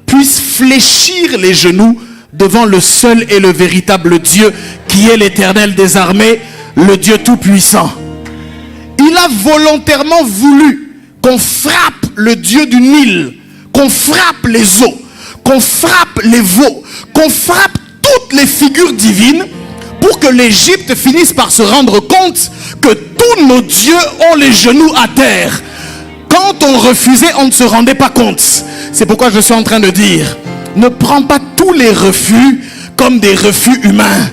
puissent fléchir les genoux devant le seul et le véritable Dieu qui est l'Éternel des armées, le Dieu tout-puissant. Il a volontairement voulu qu'on frappe le Dieu du Nil, qu'on frappe les eaux, qu'on frappe les veaux, qu'on frappe toutes les figures divines pour que l'Égypte finisse par se rendre compte que tous nos dieux ont les genoux à terre. Quand on refusait, on ne se rendait pas compte. C'est pourquoi je suis en train de dire, ne prends pas tous les refus comme des refus humains.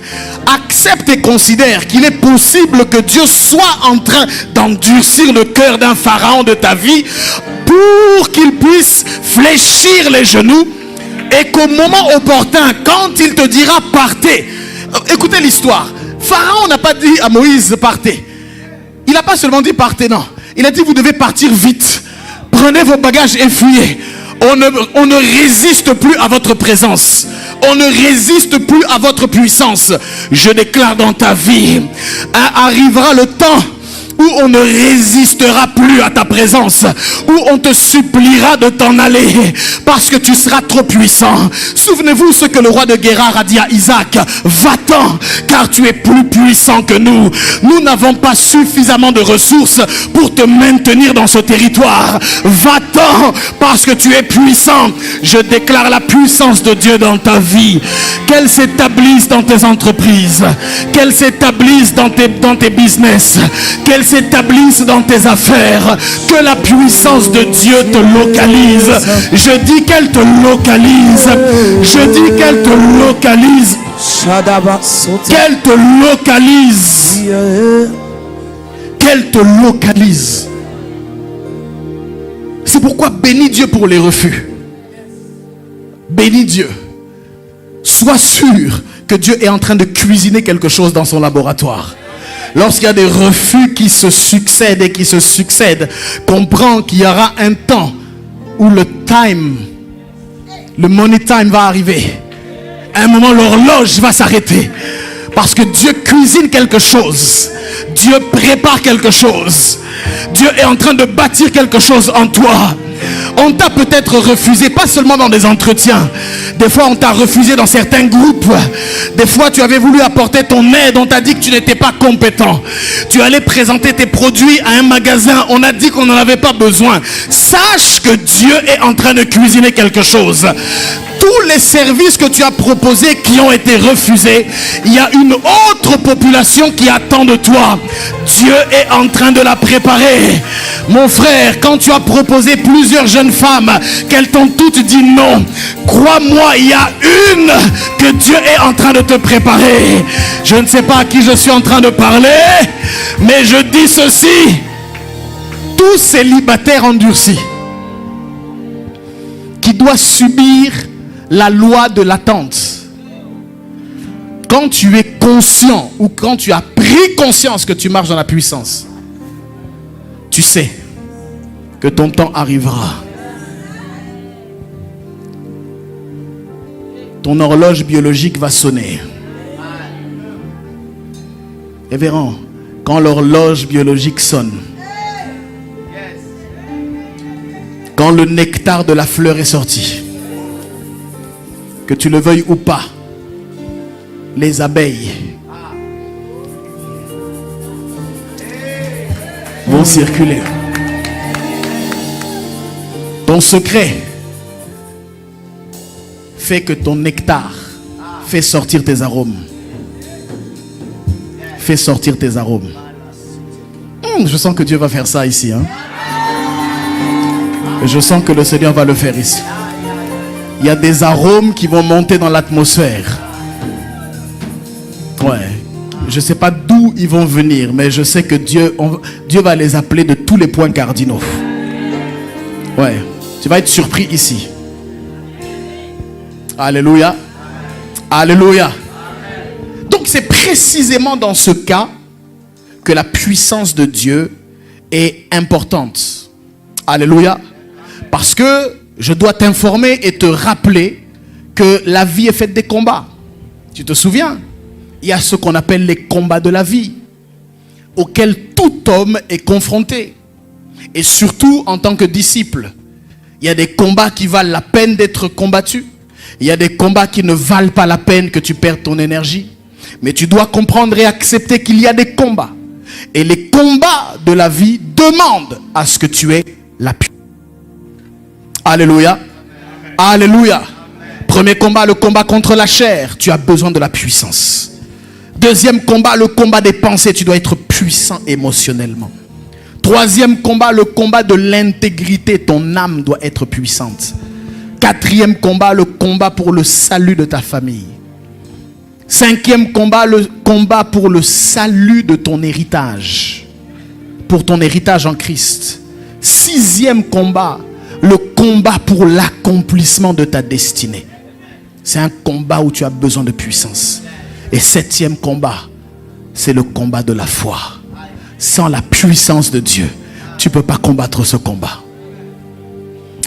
Accepte et considère qu'il est possible que Dieu soit en train d'endurcir le cœur d'un pharaon de ta vie pour qu'il puisse fléchir les genoux et qu'au moment opportun, quand il te dira partez. Écoutez l'histoire. Pharaon n'a pas dit à Moïse partez. Il n'a pas seulement dit partez, non. Il a dit vous devez partir vite. Prenez vos bagages et fuyez. On ne résiste plus à votre présence. On ne résiste plus à votre puissance. Je déclare dans ta vie, arrivera le temps où on ne résistera plus à ta présence, où on te suppliera de t'en aller parce que tu seras trop puissant. Souvenez-vous ce que le roi de Guérar a dit à Isaac, va-t'en car tu es plus puissant que nous. Nous n'avons pas suffisamment de ressources pour te maintenir dans ce territoire. Va-t'en parce que tu es puissant. Je déclare la puissance de Dieu dans ta vie, qu'elle s'établisse dans tes entreprises, qu'elle s'établisse dans tes business, qu'elle s'établisse dans tes affaires, que la puissance de Dieu te localise. Je dis qu'elle te localise. Je dis qu'elle te localise. Qu'elle te localise. qu'elle te localise. C'est pourquoi bénis Dieu pour les refus. Bénis Dieu. Sois sûr que Dieu est en train de cuisiner quelque chose dans son laboratoire. Lorsqu'il y a des refus qui se succèdent et qui se succèdent, comprends qu'il y aura un temps où le money time va arriver. À un moment, l'horloge va s'arrêter. Parce que Dieu cuisine quelque chose. Dieu prépare quelque chose. Dieu est en train de bâtir quelque chose en toi. On t'a peut-être refusé, pas seulement dans des entretiens. Des fois, on t'a refusé dans certains groupes. Des fois, tu avais voulu apporter ton aide. On t'a dit que tu n'étais pas compétent. Tu allais présenter tes produits à un magasin. On a dit qu'on n'en avait pas besoin. Sache que Dieu est en train de cuisiner quelque chose. Tous les services que tu as proposés qui ont été refusés, il y a une autre population qui attend de toi. Dieu est en train de la préparer. Mon frère, quand tu as proposé plusieurs jeunes femmes, qu'elles t'ont toutes dit non, crois-moi, il y a une que Dieu est en train de te préparer. Je ne sais pas à qui je suis en train de parler, mais je dis ceci. Tous célibataires endurcis qui doivent subir la loi de l'attente. Quand tu es conscient ou quand tu as pris conscience que tu marches dans la puissance, tu sais que ton temps arrivera. Ton horloge biologique va sonner. Révérend, quand l'horloge biologique sonne, quand le nectar de la fleur est sorti, que tu le veuilles ou pas, les abeilles vont circuler. Ton secret fait que ton nectar fait sortir tes arômes. Fait sortir tes arômes. Je sens que Dieu va faire ça ici. Je sens que le Seigneur va le faire ici. Il y a des arômes qui vont monter dans l'atmosphère. Ouais. Je ne sais pas d'où ils vont venir, mais je sais que Dieu va les appeler de tous les points cardinaux. Ouais. Tu vas être surpris ici. Alléluia. Alléluia. Donc c'est précisément dans ce cas que la puissance de Dieu est importante. Alléluia. Parce que je dois t'informer et te rappeler que la vie est faite des combats. Tu te souviens? Il y a ce qu'on appelle les combats de la vie, auxquels tout homme est confronté. Et surtout en tant que disciple, il y a des combats qui valent la peine d'être combattus. Il y a des combats qui ne valent pas la peine que tu perdes ton énergie. Mais tu dois comprendre et accepter qu'il y a des combats. Et les combats de la vie demandent à ce que tu aies la puissance. Alléluia. Alléluia. Premier combat, le combat contre la chair. Tu as besoin de la puissance. Deuxième combat, le combat des pensées. Tu dois être puissant émotionnellement. Troisième combat, le combat de l'intégrité. Ton âme doit être puissante. Quatrième combat, le combat pour le salut de ta famille. Cinquième combat, le combat pour le salut de ton héritage. Pour ton héritage en Christ. Sixième combat, le combat pour l'accomplissement de ta destinée. C'est un combat où tu as besoin de puissance. Et septième combat, c'est le combat de la foi. Sans la puissance de Dieu, tu ne peux pas combattre ce combat.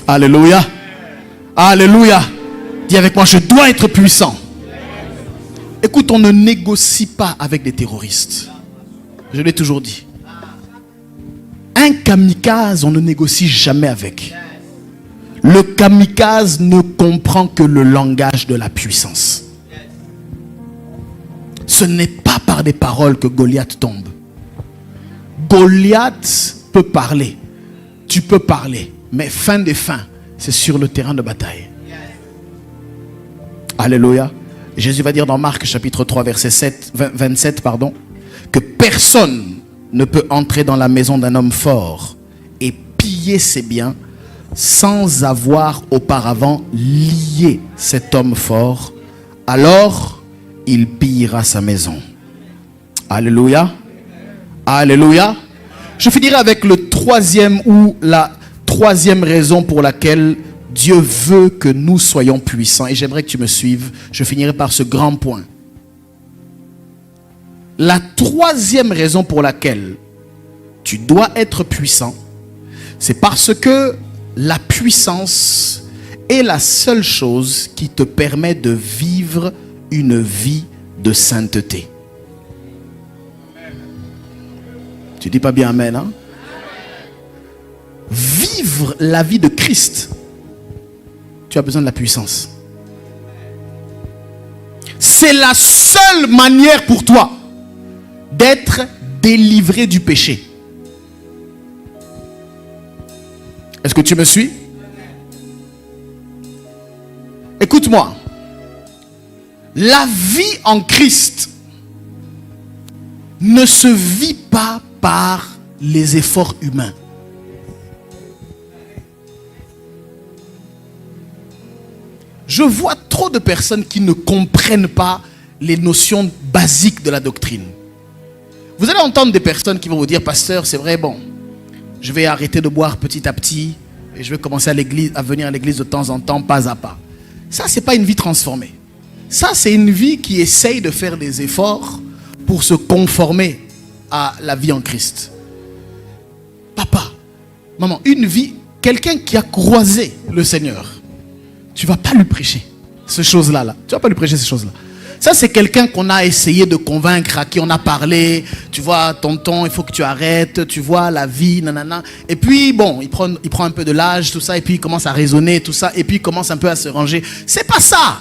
Alléluia. Alléluia. Dis avec moi, je dois être puissant. Écoute, on ne négocie pas avec des terroristes. Je l'ai toujours dit. Un kamikaze, on ne négocie jamais avec. Le kamikaze ne comprend que le langage de la puissance. Ce n'est pas par des paroles que Goliath tombe. Goliath peut parler. Tu peux parler. Mais fin des fins, c'est sur le terrain de bataille. Alléluia. Jésus va dire dans Marc chapitre 3 verset 27 que personne ne peut entrer dans la maison d'un homme fort et piller ses biens sans avoir auparavant lié cet homme fort. Alors il pillera sa maison. Alléluia. Alléluia. Je finirai avec le troisième ou la troisième raison pour laquelle Dieu veut que nous soyons puissants. Et j'aimerais que tu me suives. Je finirai par ce grand point. La troisième raison pour laquelle tu dois être puissant, c'est parce que la puissance est la seule chose qui te permet de vivre une vie de sainteté. Tu dis pas bien amen, hein? Vivre la vie de Christ, tu as besoin de la puissance. C'est la seule manière pour toi d'être délivré du péché. Est-ce que tu me suis? Écoute-moi. La vie en Christ ne se vit pas par les efforts humains. Je vois trop de personnes qui ne comprennent pas les notions basiques de la doctrine. Vous allez entendre des personnes qui vont vous dire, pasteur, c'est vrai, bon, je vais arrêter de boire petit à petit et je vais commencer à venir à l'église de temps en temps, pas à pas. Ça, c'est pas une vie transformée. Ça, c'est une vie qui essaye de faire des efforts pour se conformer à la vie en Christ. Papa, maman, une vie, quelqu'un qui a croisé le Seigneur, tu ne vas pas lui prêcher ces choses-là. Tu ne vas pas lui prêcher ces choses-là. Ça, c'est quelqu'un qu'on a essayé de convaincre, à qui on a parlé. Tu vois, tonton, il faut que tu arrêtes. Tu vois, la vie, nanana. Et puis, bon, il prend un peu de l'âge, tout ça. Et puis, il commence à raisonner, tout ça. Et puis, il commence un peu à se ranger. C'est pas ça.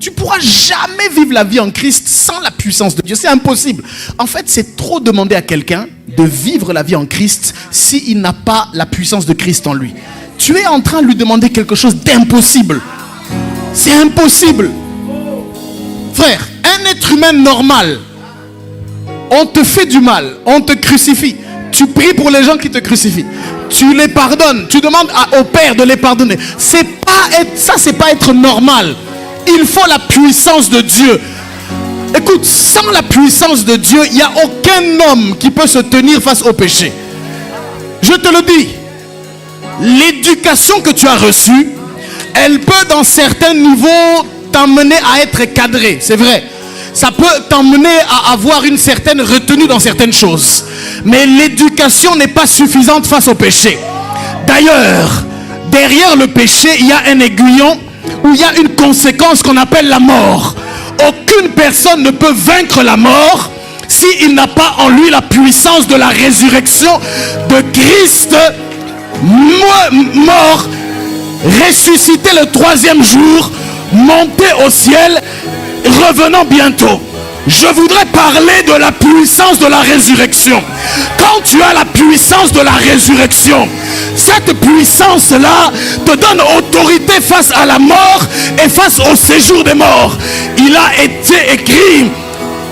Tu ne pourras jamais vivre la vie en Christ sans la puissance de Dieu. C'est impossible. En fait, c'est trop demander à quelqu'un de vivre la vie en Christ s'il n'a pas la puissance de Christ en lui. Tu es en train de lui demander quelque chose d'impossible. C'est impossible. Frère, un être humain normal, on te fait du mal, on te crucifie. Tu pries pour les gens qui te crucifient. Tu les pardonnes. Tu demandes au Père de les pardonner. C'est pas être normal. Il faut la puissance de Dieu. Écoute, sans la puissance de Dieu, il n'y a aucun homme qui peut se tenir face au péché. Je te le dis. L'éducation que tu as reçue, elle peut dans certains niveaux t'emmener à être cadré, c'est vrai. Ça peut t'emmener à avoir une certaine retenue dans certaines choses. Mais l'éducation n'est pas suffisante face au péché. D'ailleurs, derrière le péché, il y a un aiguillon où il y a une conséquence qu'on appelle la mort. Aucune personne ne peut vaincre la mort s'il n'a pas en lui la puissance de la résurrection de Christ mort, ressuscité le troisième jour, monté au ciel, revenant bientôt. Je voudrais parler de la puissance de la résurrection. Quand tu as la puissance de la résurrection, cette puissance-là te donne autorité face à la mort et face au séjour des morts. Il a été écrit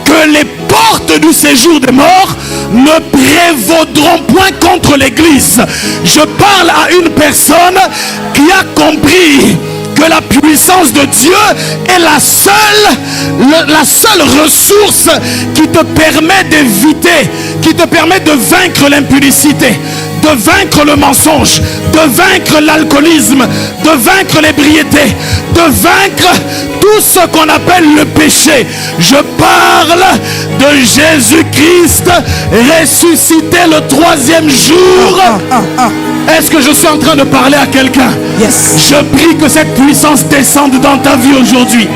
que les portes du séjour des morts ne prévaudront point contre l'église. Je parle à une personne qui a compris que la puissance de Dieu est la seule ressource qui te permet d'éviter, qui te permet de vaincre l'impudicité, de vaincre le mensonge, de vaincre l'alcoolisme, de vaincre l'ébriété, de vaincre tout ce qu'on appelle le péché. Je parle de Jésus-Christ ressuscité le troisième jour. Est-ce que je suis en train de parler à quelqu'un? Yes. Je prie que cette puissance descende dans ta vie aujourd'hui.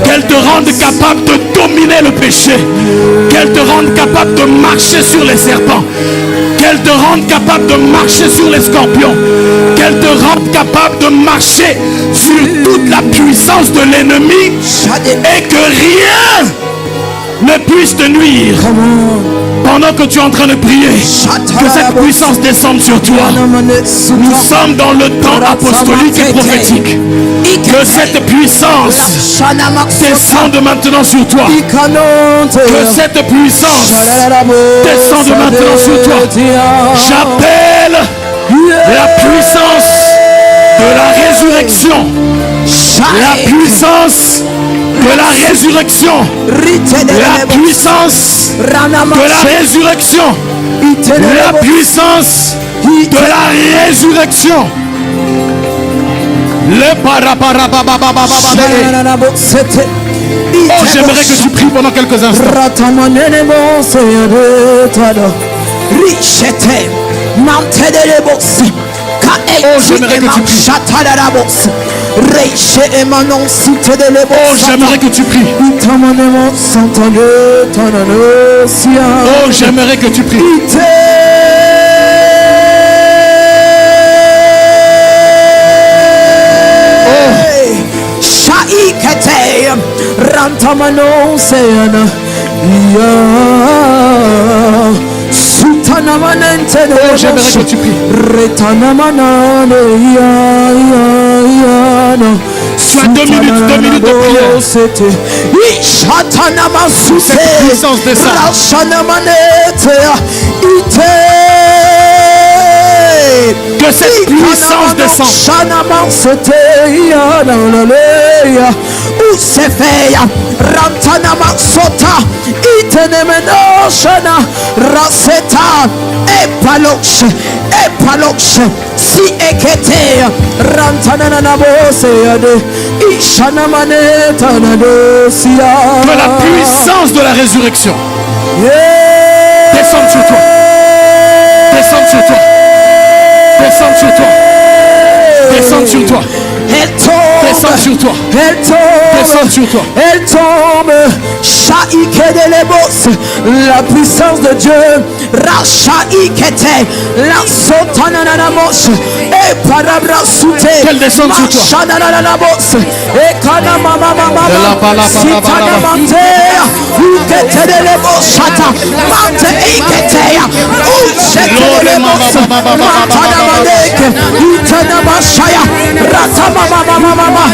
Qu'elle te rende capable de dominer le péché. Qu'elle te rende capable de marcher sur les serpents. Qu'elle te rende capable de marcher sur les scorpions. Qu'elle te rende capable de marcher sur toute la puissance de l'ennemi. Et que rien ne puisse te nuire. Pendant que tu es en train de prier, que cette puissance descende sur toi. Nous sommes dans le temps apostolique et prophétique. Que cette puissance descende maintenant sur toi. Que cette puissance descende maintenant sur toi. J'appelle la puissance de la résurrection. La puissance de la résurrection, la puissance de la résurrection, la puissance de la résurrection. Le oh, j'aimerais que tu pries pendant quelques instants. Oh, j'aimerais que tu pries. Oh, j'aimerais que tu pries. Oh, j'aimerais que tu pries. Oh, j'aimerais que tu pries. Soit 2 minutes de prière. Cette puissance descend. Que cette puissance descende. Où c'est fait, Rantana Maxota, Itenemenoshana, Raseta, Epaloche, Si Ekete, Rantana Nabose, Ishana Maneta Nadosia. Que la puissance de la résurrection descende sur toi. Descende sur toi. Descende sur toi. Descende sur toi. Elle tombe, descend sur toi. Elle tombe, descend sur toi. Elle tombe. La puissance de Dieu. Rachaikete, la sotananamos, et parabrasute. Qu'elle descende sur toi. Chanananamos, et kanamama mama, sitanamantea, uketelebosata, mante iketea, uchetelebos, matanamaneke, utanamashaya, ratamamamamama,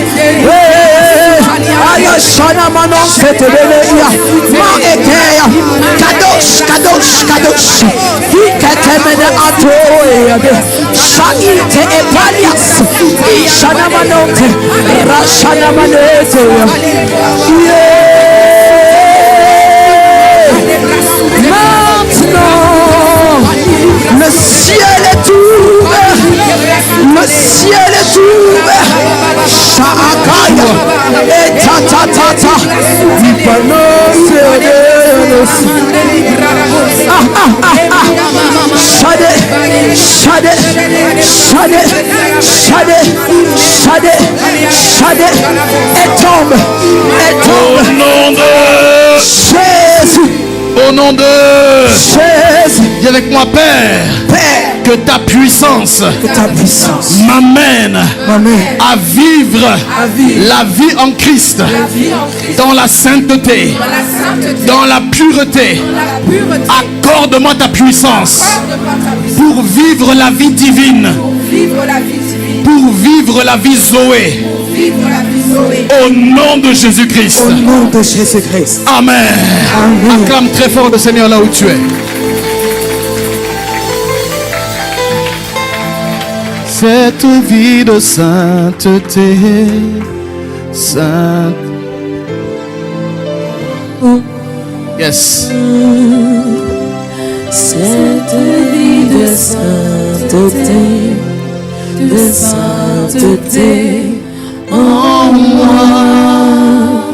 ayashana manon seteleleia, maekea, kadosh, kadosh, kadosh, iketemene atoe, shaite epalias, ishana manote, rashana manete, maintenant, le ciel est ouvert, le ciel est ouvert, Shaakaya, et tatatata, Shade, Shade, Shade, Shade, Shade, Shade, elle tombe, au nom de Jésus. Au nom de Jésus. Dis avec moi, Père, que ta puissance m'amène à vivre la vie en Christ, dans la sainteté, dans la pureté. Accorde-moi ta puissance pour vivre la vie divine, pour vivre la vie Zoé. Au nom de Jésus-Christ. Au nom de Jésus-Christ. Amen. Amen. Acclame très fort le Seigneur là où tu es. Cette vie de sainteté, sainte. Yes. Cette vie de sainteté, en moi.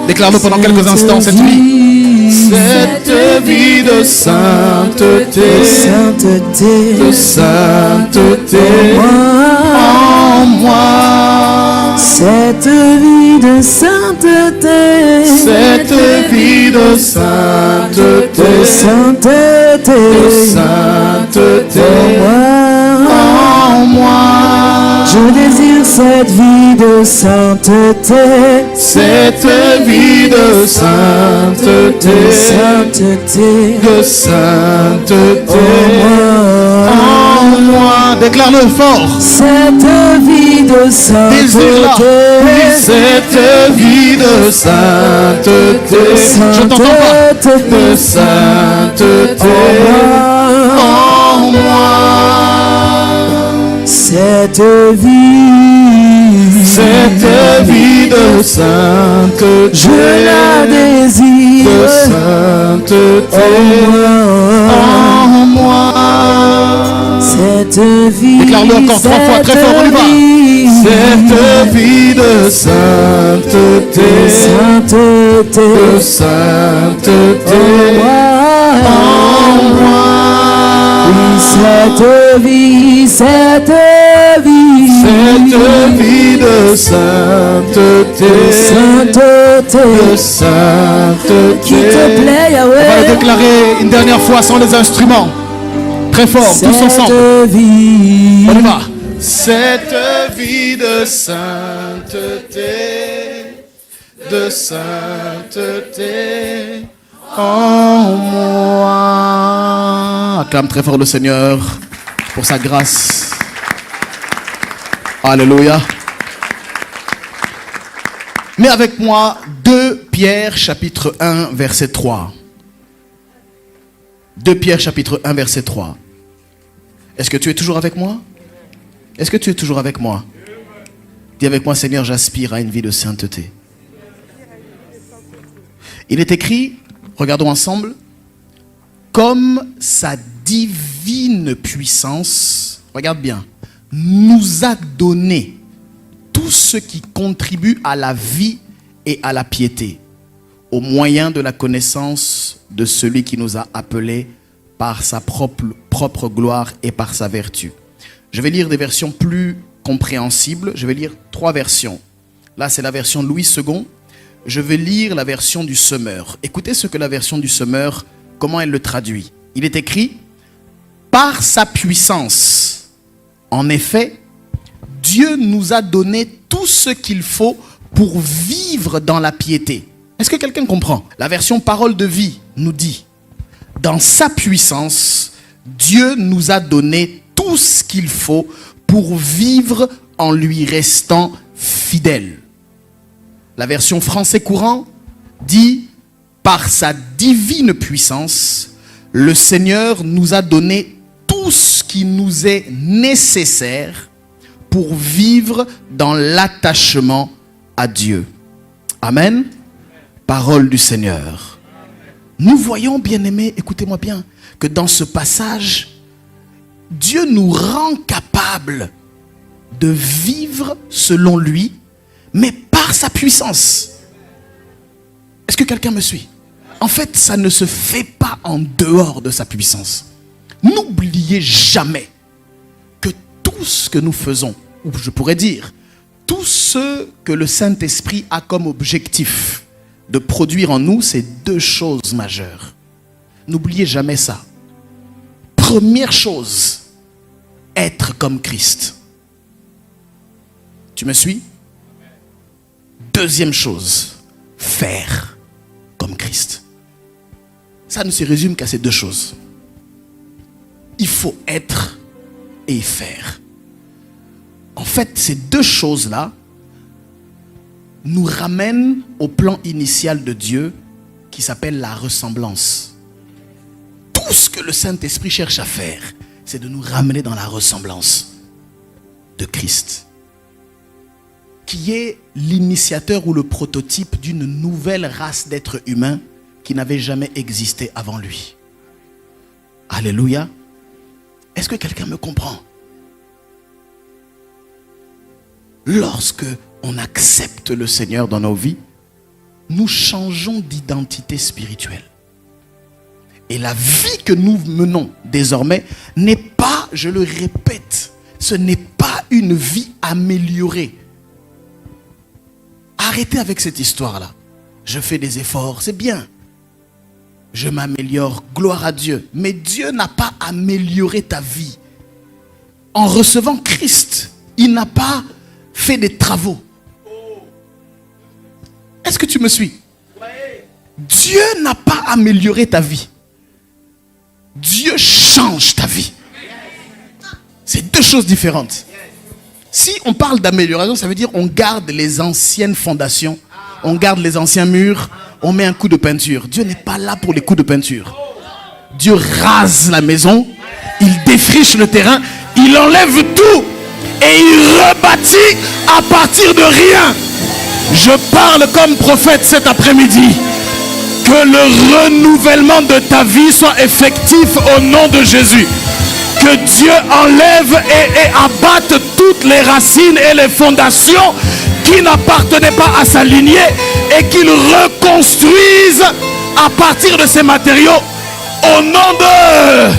Déclare-le pendant quelques instants cette vie. Cette vie de sainteté, de sainteté en moi. Cette vie de sainteté, cette vie de sainteté, de sainteté en moi. Je désire cette vie de sainteté, cette vie de sainteté, de sainteté en moi. Déclare-le fort. Cette vie de sainteté, cette vie de sainteté, je t'entends pas, de sainteté en moi. Cette vie de de sainteté, Je la désire. de sainteté en moi. Cette vie. Déclare-le encore 3 fois, très fort, on y va. Cette vie de sainteté, de sainteté en moi. Oui, cette vie, cette vie. Cette vie de sainteté, de sainteté. Qui te plaît, On va le Yahweh. déclarer une dernière fois sans les instruments. Très fort, tous ensemble. Cette vie. On y va. Cette vie de sainteté, de sainteté en moi. Acclame très fort le Seigneur pour sa grâce. Alléluia. Mais avec moi, 2 Pierre chapitre 1 verset 3. 2 Pierre chapitre 1 verset 3. Est-ce que tu es toujours avec moi? Est-ce que tu es toujours avec moi? Dis avec moi, Seigneur, j'aspire à une vie de sainteté. Il est écrit, regardons ensemble, comme sa divine puissance, regarde bien, nous a donné tout ce qui contribue à la vie et à la piété, au moyen de la connaissance de celui qui nous a appelés par sa propre gloire et par sa vertu. Je vais lire des versions plus compréhensibles. Je vais lire 3 versions. Là, c'est la version Louis II. Je vais lire la version du Semeur. Écoutez ce que la version du Semeur, comment elle le traduit. Il est écrit, par sa puissance, en effet, Dieu nous a donné tout ce qu'il faut pour vivre dans la piété. Est-ce que quelqu'un comprend? La version Parole de vie nous dit, dans sa puissance, Dieu nous a donné tout ce qu'il faut pour vivre en lui restant fidèle. La version français courant dit, par sa divine puissance, le Seigneur nous a donné tout ce qui nous est nécessaire pour vivre dans l'attachement à Dieu. Amen. Parole du Seigneur. Nous voyons, bien-aimés, écoutez-moi bien, que dans ce passage, Dieu nous rend capables de vivre selon lui, mais par sa puissance. Est-ce que quelqu'un me suit? En fait, ça ne se fait pas en dehors de sa puissance. N'oubliez jamais que tout ce que nous faisons, ou je pourrais dire, tout ce que le Saint-Esprit a comme objectif de produire en nous, c'est 2 choses majeures. N'oubliez jamais ça. Première chose, être comme Christ. Tu me suis? Deuxième chose, faire comme Christ. Ça ne se résume qu'à ces 2 choses. Il faut être et faire. En fait, ces 2 choses-là nous ramènent au plan initial de Dieu qui s'appelle la ressemblance. Tout ce que le Saint-Esprit cherche à faire, c'est de nous ramener dans la ressemblance de Christ, qui est l'initiateur ou le prototype d'une nouvelle race d'êtres humains qui n'avait jamais existé avant lui. Alléluia. Est-ce que quelqu'un me comprend? Lorsque on accepte le Seigneur dans nos vies, nous changeons d'identité spirituelle. Et la vie que nous menons désormais n'est pas, je le répète, ce n'est pas une vie améliorée. Arrêtez avec cette histoire-là. Je fais des efforts, c'est bien. Je m'améliore, gloire à Dieu. Mais Dieu n'a pas amélioré ta vie. En recevant Christ, il n'a pas fait des travaux. Est-ce que tu me suis? Dieu n'a pas amélioré ta vie. Dieu change ta vie. C'est 2 choses différentes. Si on parle d'amélioration, ça veut dire on garde les anciennes fondations, on garde les anciens murs, on met un coup de peinture. Dieu n'est pas là pour les coups de peinture. Dieu rase la maison, il défriche le terrain, il enlève tout et il rebâtit à partir de rien. Je parle comme prophète cet après-midi. Que le renouvellement de ta vie soit effectif au nom de Jésus. Que Dieu enlève et abatte toutes les racines et les fondations qui n'appartenaient pas à sa lignée et qu'il reconstruise à partir de ces matériaux au nom de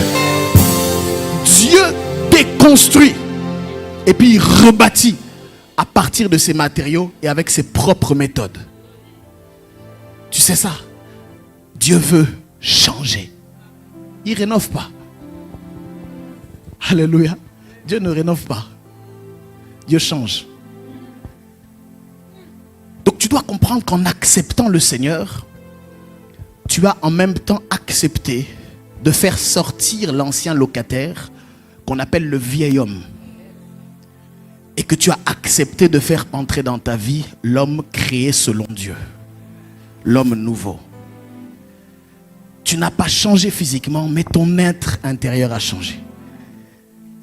Dieu. Déconstruit et puis il rebâtit à partir de ces matériaux et avec ses propres méthodes. Tu sais ça? Dieu veut changer. Il ne rénove pas. Alléluia. Dieu ne rénove pas. Dieu change. Donc tu dois comprendre qu'en acceptant le Seigneur, tu as en même temps accepté de faire sortir l'ancien locataire qu'on appelle le vieil homme. Et que tu as accepté de faire entrer dans ta vie l'homme créé selon Dieu. L'homme nouveau. Tu n'as pas changé physiquement, mais ton être intérieur a changé.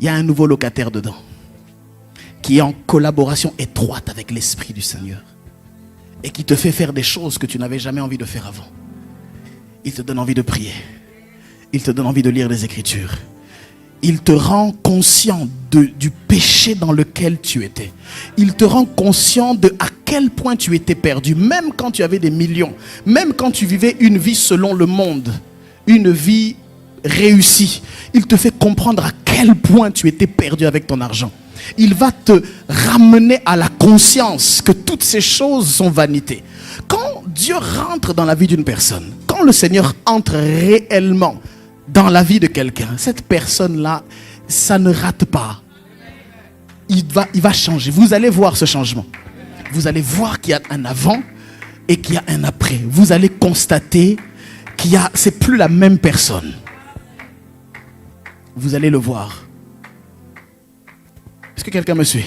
Il y a un nouveau locataire dedans, qui est en collaboration étroite avec l'Esprit du Seigneur, et qui te fait faire des choses que tu n'avais jamais envie de faire avant. Il te donne envie de prier. Il te donne envie de lire les Écritures. Il te rend conscient du péché dans lequel tu étais. Il te rend conscient de à quel point tu étais perdu, même quand tu avais des millions, même quand tu vivais une vie selon le monde, une vie réussie. Il te fait comprendre à quel point tu étais perdu avec ton argent. Il va te ramener à la conscience que toutes ces choses sont vanité. Quand Dieu rentre dans la vie d'une personne, quand le Seigneur entre réellement dans la vie de quelqu'un, cette personne-là, ça ne rate pas. Il va changer. Vous allez voir ce changement. Vous allez voir qu'il y a un avant et qu'il y a un après. Vous allez constater c'est plus la même personne. Vous allez le voir. Est-ce que quelqu'un me suit?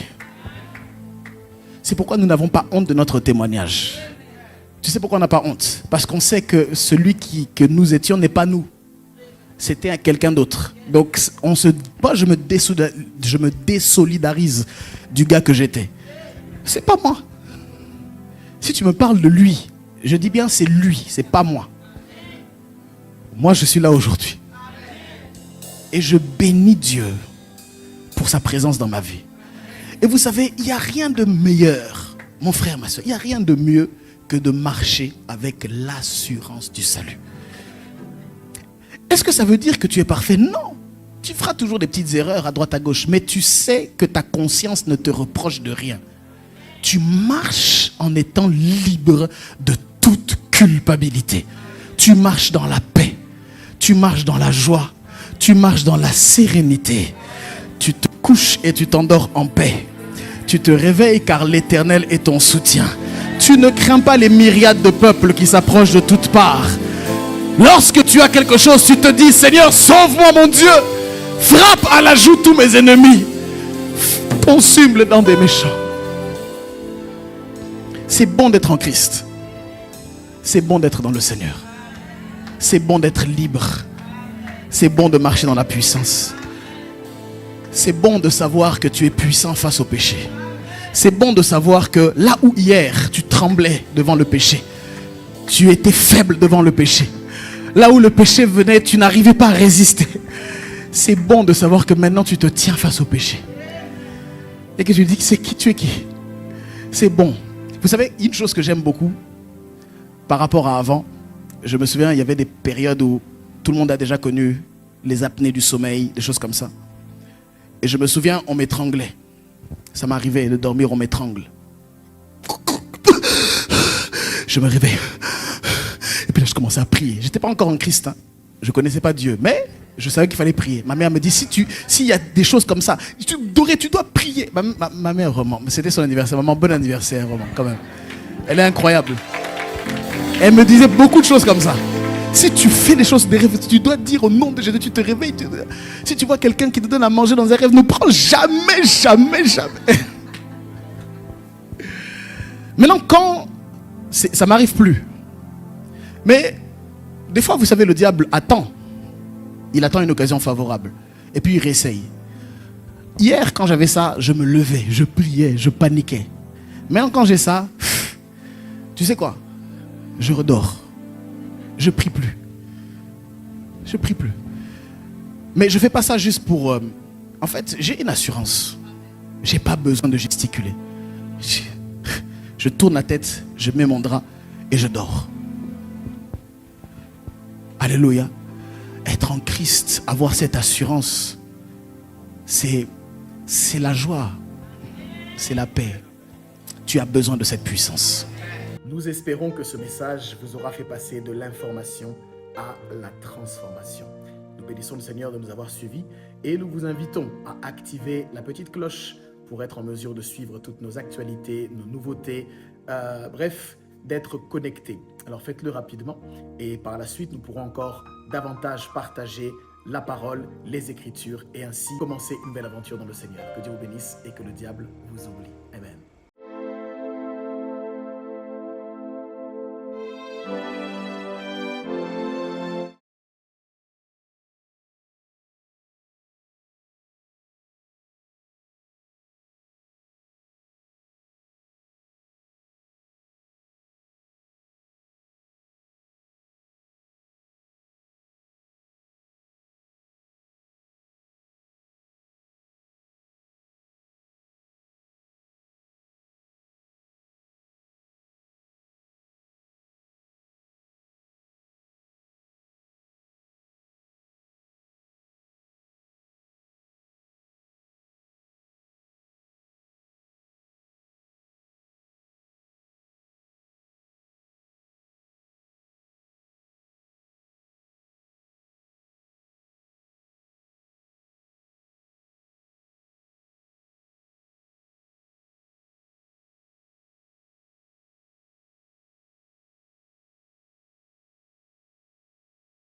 C'est pourquoi nous n'avons pas honte de notre témoignage. Tu sais pourquoi on n'a pas honte? Parce qu'on sait que celui que nous étions n'est pas nous. C'était quelqu'un d'autre. Donc moi je me désolidarise du gars que j'étais. C'est pas moi. Si tu me parles de lui, je dis bien c'est lui, c'est pas moi. Moi je suis là aujourd'hui. Et je bénis Dieu pour sa présence dans ma vie. Et vous savez, il n'y a rien de meilleur, mon frère, ma soeur, il n'y a rien de mieux que de marcher avec l'assurance du salut. Est-ce que ça veut dire que tu es parfait? Non. Tu feras toujours des petites erreurs à droite à gauche, mais tu sais que ta conscience ne te reproche de rien. Tu marches en étant libre de toute culpabilité. Tu marches dans la paix. Tu marches dans la joie. Tu marches dans la sérénité. Tu te couches et tu t'endors en paix. Tu te réveilles car l'Éternel est ton soutien. Tu ne crains pas les myriades de peuples qui s'approchent de toutes parts. Lorsque tu as quelque chose, tu te dis, Seigneur, sauve-moi mon Dieu. Frappe à la joue tous mes ennemis. Consume les dents des méchants. C'est bon d'être en Christ. C'est bon d'être dans le Seigneur. C'est bon d'être libre. C'est bon de marcher dans la puissance. C'est bon de savoir que tu es puissant face au péché. C'est bon de savoir que là où hier tu tremblais devant le péché, tu étais faible devant le péché. Là où le péché venait, tu n'arrivais pas à résister. C'est bon de savoir que maintenant tu te tiens face au péché. Et que tu dis, c'est qui tu es qui? C'est bon. Vous savez, une chose que j'aime beaucoup par rapport à avant, je me souviens, il y avait des périodes où tout le monde a déjà connu les apnées du sommeil, des choses comme ça. Et je me souviens, on m'étranglait. Ça m'arrivait de dormir, on m'étrangle. Je me réveille. Et puis là, je commençais à prier. Je n'étais pas encore en Christ. Hein. Je ne connaissais pas Dieu. Mais je savais qu'il fallait prier. Ma mère me dit, s'il y a des choses comme ça, Doré, tu dois prier. Ma mère, vraiment, c'était son anniversaire. Maman, bon anniversaire, vraiment, quand même. Elle est incroyable. Elle me disait beaucoup de choses comme ça. Si tu fais des choses, des rêves, tu dois dire au nom de Jésus, tu te réveilles. Si tu vois quelqu'un qui te donne à manger dans un rêve, ne prends jamais, jamais, jamais. Maintenant, quand ça ne m'arrive plus. Mais des fois, vous savez, le diable attend. Il attend une occasion favorable. Et puis il réessaye. Hier, quand j'avais ça, je me levais, je priais, je paniquais. Maintenant, quand j'ai ça, Tu sais quoi? Je redors. Je prie plus. Je prie plus. Mais je fais pas ça juste pour... En fait, j'ai une assurance. J'ai pas besoin de gesticuler. Je tourne la tête, je mets mon drap et je dors. Alléluia. Être en Christ, avoir cette assurance, c'est la joie, c'est la paix. Tu as besoin de cette puissance. Nous espérons que ce message vous aura fait passer de l'information à la transformation. Nous bénissons le Seigneur de nous avoir suivis et nous vous invitons à activer la petite cloche pour être en mesure de suivre toutes nos actualités, nos nouveautés, bref, d'être connecté. Alors faites-le rapidement et par la suite, nous pourrons encore davantage partager la parole, les Écritures et ainsi commencer une belle aventure dans le Seigneur. Que Dieu vous bénisse et que le diable vous oublie.